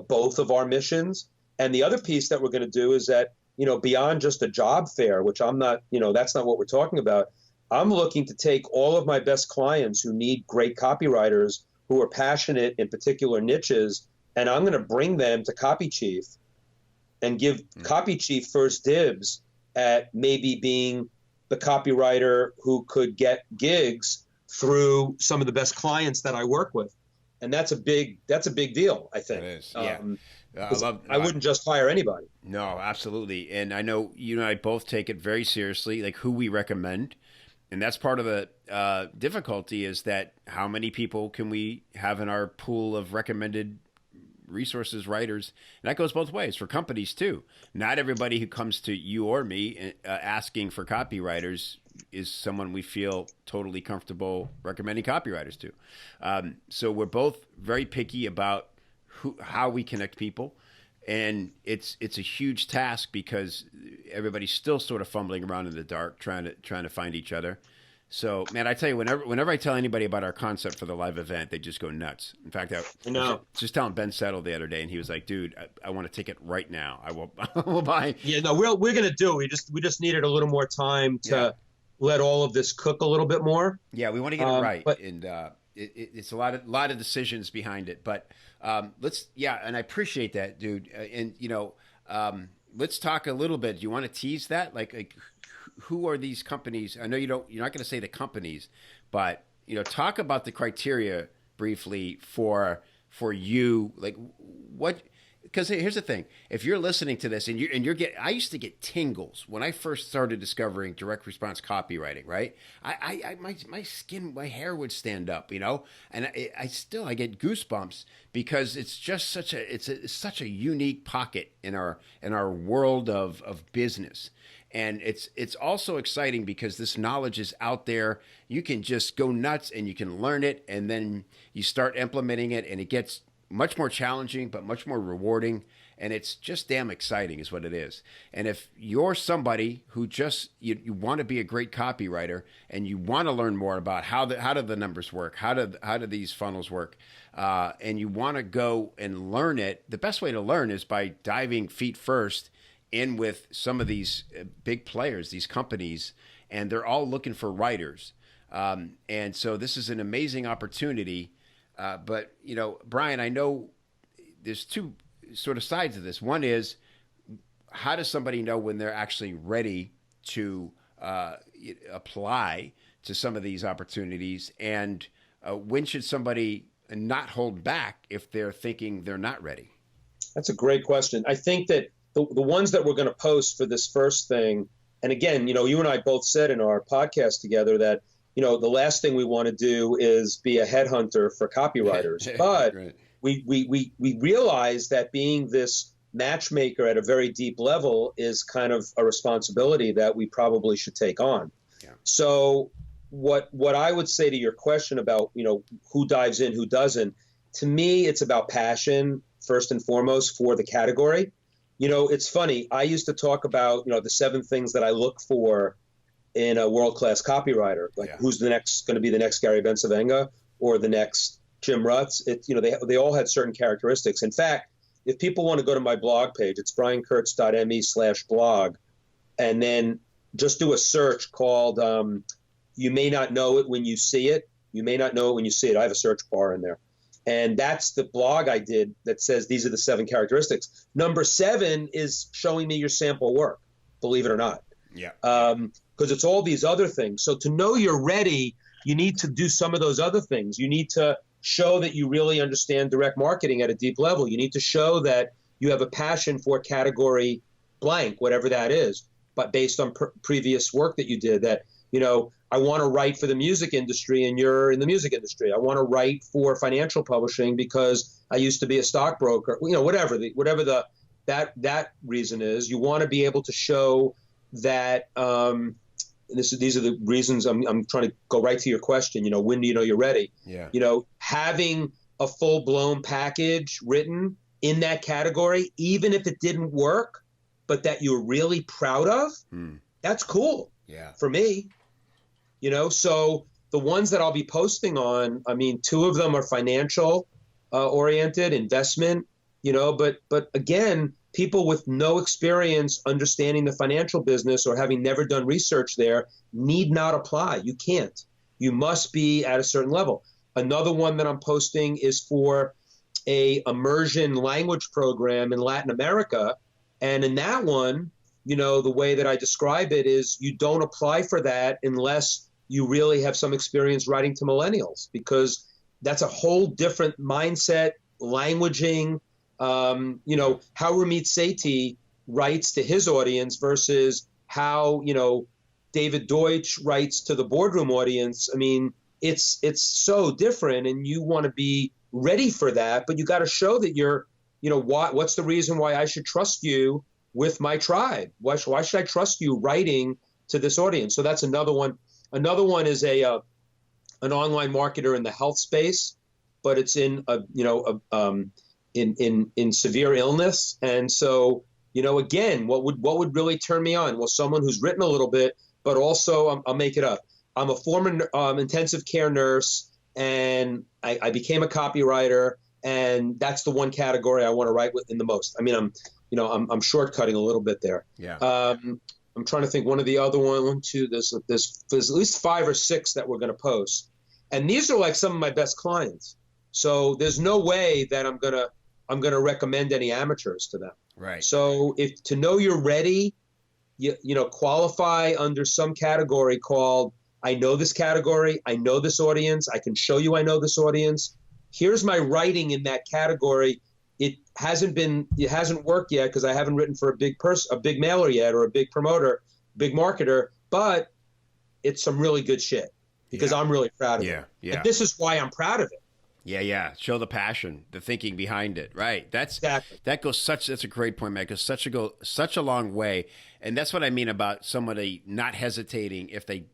[SPEAKER 1] both of our missions. And the other piece that we're going to do is that, beyond just a job fair, which I'm not, that's not what we're talking about. I'm looking to take all of my best clients who need great copywriters, who are passionate in particular niches, and I'm going to bring them to copychief and give copychief first dibs at maybe being the copywriter who could get gigs through some of the best clients that I work with. And that's a big deal, I think.
[SPEAKER 3] It is. Yeah.
[SPEAKER 1] I wouldn't just hire anybody.
[SPEAKER 3] No, absolutely. And I know you and I both take it very seriously, like who we recommend. And that's part of the difficulty, is that how many people can we have in our pool of recommended resources, writers? And that goes both ways for companies too. Not everybody who comes to you or me asking for copywriters is someone we feel totally comfortable recommending copywriters to. So we're both very picky about how we connect people. And it's a huge task, because everybody's still sort of fumbling around in the dark, trying to find each other. So, man, I tell you, whenever I tell anybody about our concept for the live event, they just go nuts. In fact, I was just telling Ben Settle the other day, and he was like, "Dude, I want a ticket right now. I will buy." Yeah, no,
[SPEAKER 1] we're gonna do it. We just needed a little more time to let all of this cook a little bit more.
[SPEAKER 3] Yeah, we want to get it right, and it's a lot of decisions behind it. But and I appreciate that, dude. Let's talk a little bit. Do you want to tease that? Like who are these companies? I know you're not going to say the companies, but talk about the criteria briefly for for you? Like what? Because here's the thing: if you're listening to this and you're getting, I used to get tingles when I first started discovering direct response copywriting. Right? My skin, my hair would stand up, and I get goosebumps because it's just it's such a unique pocket in our world of business. And it's also exciting because this knowledge is out there. You can just go nuts and you can learn it, and then you start implementing it, and it gets much more challenging, but much more rewarding. And it's just damn exciting is what it is. And if you're somebody who just, you want to be a great copywriter and you want to learn more about how do the numbers work, how do these funnels work, and you want to go and learn it, the best way to learn is by diving feet first in with some of these big players, these companies, and they're all looking for writers. And so this is an amazing opportunity. But, Brian, I know there's two sort of sides of this. One is, how does somebody know when they're actually ready to apply to some of these opportunities? And when should somebody not hold back if they're thinking they're not ready?
[SPEAKER 1] That's a great question. I think that the ones that we're going to post for this first thing, and again, you and I both said in our podcast together that, the last thing we want to do is be a headhunter for copywriters. But
[SPEAKER 3] right.
[SPEAKER 1] we realize that being this matchmaker at a very deep level is kind of a responsibility that we probably should take on.
[SPEAKER 3] Yeah.
[SPEAKER 1] So what I would say to your question about, who dives in, who doesn't, to me, it's about passion first and foremost for the category. It's funny. I used to talk about, the 7 things that I look for in a world-class copywriter, like who's going to be the next Gary Bencivenga or the next Jim Rutz. They all had certain characteristics. In fact, if people want to go to my blog page, it's briankurtz.me/blog, and then just do a search called "You May Not Know It When You See It." You may not know it when you see it. I have a search bar in there. And that's the blog I did that says these are the 7 characteristics. Number 7 is showing me your sample work, believe it or not.
[SPEAKER 3] Yeah.
[SPEAKER 1] Because it's all these other things. So to know you're ready, you need to do some of those other things. You need to show that you really understand direct marketing at a deep level. You need to show that you have a passion for category blank, whatever that is, but based on previous work that you did, that, I want to write for the music industry and you're in the music industry. I want to write for financial publishing because I used to be a stockbroker, whatever that reason is. You want to be able to show that, these are the reasons I'm trying to go right to your question. When do you know you're ready?
[SPEAKER 3] Yeah.
[SPEAKER 1] Having a full-blown package written in that category, even if it didn't work, but that you're really proud of, that's cool.
[SPEAKER 3] Yeah.
[SPEAKER 1] For me, so the ones that I'll be posting on, 2 of them are financial oriented, investment, but again, people with no experience understanding the financial business or having never done research there need not apply. You can't. You must be at a certain level. Another one that I'm posting is for a immersion language program in Latin America. And in that one, the way that I describe it is you don't apply for that unless you really have some experience writing to millennials, because that's a whole different mindset, languaging, how Ramit Sethi writes to his audience versus how, David Deutsch writes to the boardroom audience. It's so different, and you want to be ready for that, but you got to show that you're, what's the reason why I should trust you with my tribe? Why should I trust you writing to this audience? So that's another one. Another one is an online marketer in the health space, but it's in in severe illness. And so, again, what would really turn me on? Well, someone who's written a little bit, but also I'll make it up. I'm a former intensive care nurse, and I became a copywriter, and that's the one category I want to write in the most. I'm shortcutting a little bit there.
[SPEAKER 3] Yeah.
[SPEAKER 1] I'm trying to think. One of the other there's at least 5 or 6 that we're going to post, and these are like some of my best clients. So there's no way that I'm gonna recommend any amateurs to them.
[SPEAKER 3] Right.
[SPEAKER 1] So if to know you're ready, qualify under some category called I know this category, I know this audience, I can show you I know this audience. here's my writing in that category. It hasn't worked yet because I haven't written for a big mailer yet, or a big promoter, big marketer, but it's some really good shit because I'm really proud of it.
[SPEAKER 3] Yeah.
[SPEAKER 1] And this is why I'm proud of it.
[SPEAKER 3] Yeah. Show the passion, the thinking behind it. Right. That's a great point, man. It goes such a long way. And that's what I mean about somebody not hesitating if they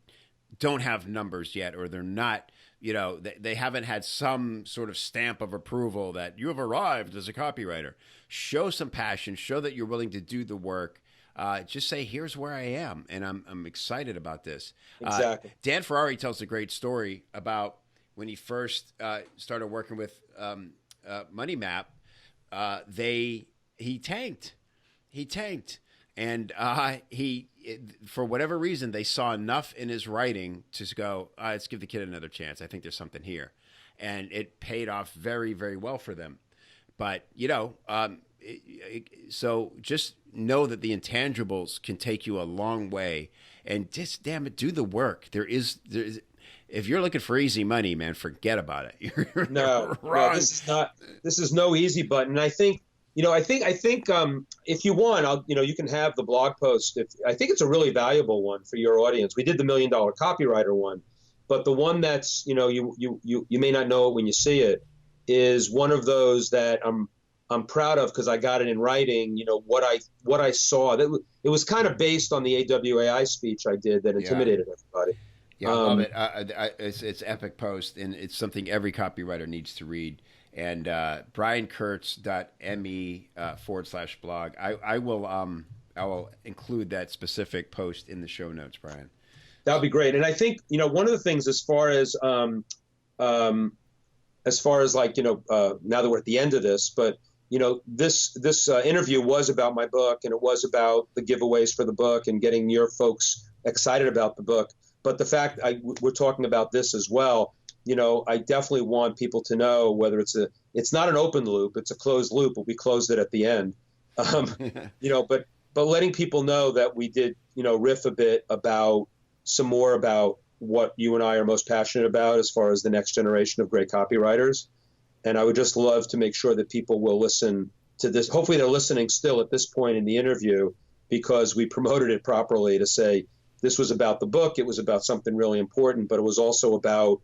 [SPEAKER 3] don't have numbers yet, or they're not, they haven't had some sort of stamp of approval that you have arrived as a copywriter. Show some passion, show that you're willing to do the work. Just say, here's where I am, and I'm excited about this.
[SPEAKER 1] Exactly.
[SPEAKER 3] Dan Ferrari tells a great story about when he first started working with Money Map. He tanked, and for whatever reason, they saw enough in his writing to go, let's give the kid another chance. I think there's something here, and it paid off very, very well for them. But so just know that the intangibles can take you a long way, and just damn it, do the work. There is if you're looking for easy money, man, forget about it. You're
[SPEAKER 1] no, this is no easy button. I think if you want, you can have the blog post. I think it's a really valuable one for your audience. We did the $1 Million Copywriter one, but the one that's, you may not know it when you see it, is one of those that I'm proud of because I got it in writing. What I saw. It was kind of based on the AWAI speech I did that intimidated everybody.
[SPEAKER 3] Yeah, I love it. It's epic post, and it's something every copywriter needs to read. And briankurtz.me/blog. I will include that specific post in the show notes, Brian.
[SPEAKER 1] That would be great. And I think one of the things as far as like now that we're at the end of this, but this interview was about my book, and it was about the giveaways for the book and getting your folks excited about the book. But the fact we're talking about this as well, I definitely want people to know whether it's not an open loop, it's a closed loop, but we closed it at the end. But letting people know that we did, riff a bit about some more about what you and I are most passionate about as far as the next generation of great copywriters. And I would just love to make sure that people will listen to this. Hopefully they're listening still at this point in the interview, because we promoted it properly to say this was about the book. It was about something really important, but it was also about,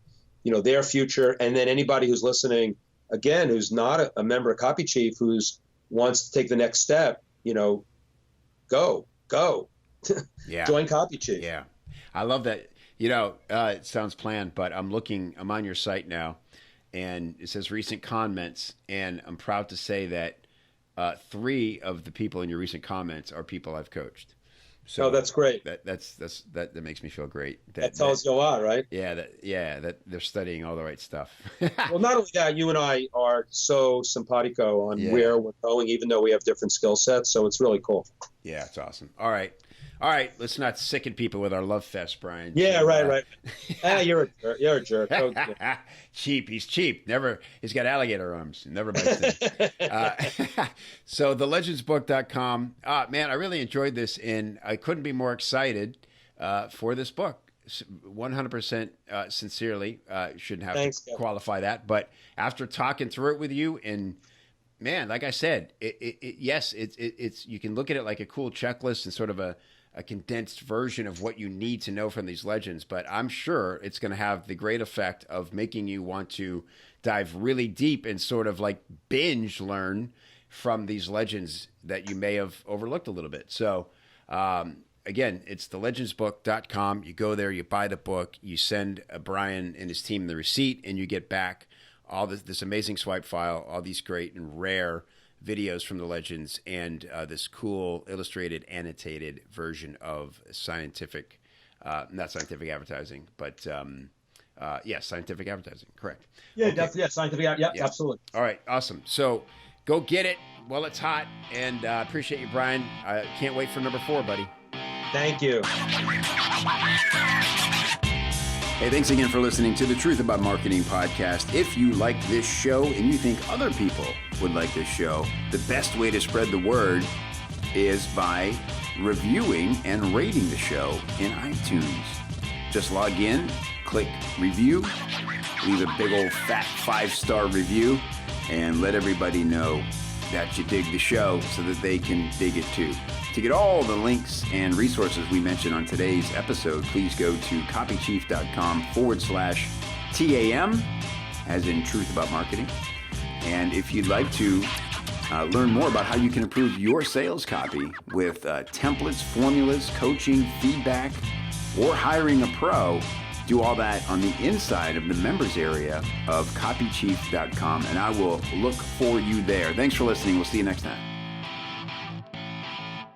[SPEAKER 1] their future. And then anybody who's listening, again, who's not a member of copychief, who's wants to take the next step, go.
[SPEAKER 3] Yeah.
[SPEAKER 1] Join copychief.
[SPEAKER 3] Yeah. I love that. It sounds planned, but I'm on your site now, and it says recent comments, and I'm proud to say that 3 of the people in your recent comments are people I've coached. So
[SPEAKER 1] that's great.
[SPEAKER 3] That makes me feel great.
[SPEAKER 1] That tells you a lot, right?
[SPEAKER 3] Yeah, that they're studying all the right stuff.
[SPEAKER 1] Well, not only that, you and I are so simpatico on where we're going, even though we have different skill sets. So it's really cool.
[SPEAKER 3] Yeah, it's awesome. All right. Let's not sicken people with our love fest, Brian.
[SPEAKER 1] Yeah, right. You're a jerk. Oh, yeah.
[SPEAKER 3] Cheap. He's cheap. He's got alligator arms. Never bites them. So thelegendsbook.com. Man, I really enjoyed this, and I couldn't be more excited for this book. 100% sincerely. Shouldn't have to qualify that. But after talking through it with you, and man, like I said, it's you can look at it like a cool checklist and sort of a condensed version of what you need to know from these legends, but I'm sure it's going to have the great effect of making you want to dive really deep and sort of like binge learn from these legends that you may have overlooked a little bit. So again, it's thelegendsbook.com. You go there, you buy the book, you send Brian and his team the receipt, and you get back all this amazing swipe file, all these great and rare videos from the legends, and this cool illustrated, annotated version of scientific, not scientific advertising, but scientific advertising. Correct.
[SPEAKER 1] Yeah, okay. Definitely. Yeah, scientific. Yep, yeah. Absolutely.
[SPEAKER 3] All right, awesome. So go get it while it's hot, and appreciate you, Brian. I can't wait for number 4, buddy.
[SPEAKER 1] Thank you.
[SPEAKER 3] Hey, thanks again for listening to the Truth About Marketing podcast. If you like this show and you think other people would like this show, the best way to spread the word is by reviewing and rating the show in iTunes. Just log in, click review, leave a big old fat 5-star review, and let everybody know that you dig the show so that they can dig it too. To get all the links and resources we mentioned on today's episode, please go to copychief.com/TAM, as in Truth About Marketing. And if you'd like to learn more about how you can improve your sales copy with templates, formulas, coaching, feedback, or hiring a pro, do all that on the inside of the members area of copychief.com, and I will look for you there. Thanks for listening. We'll see you next time.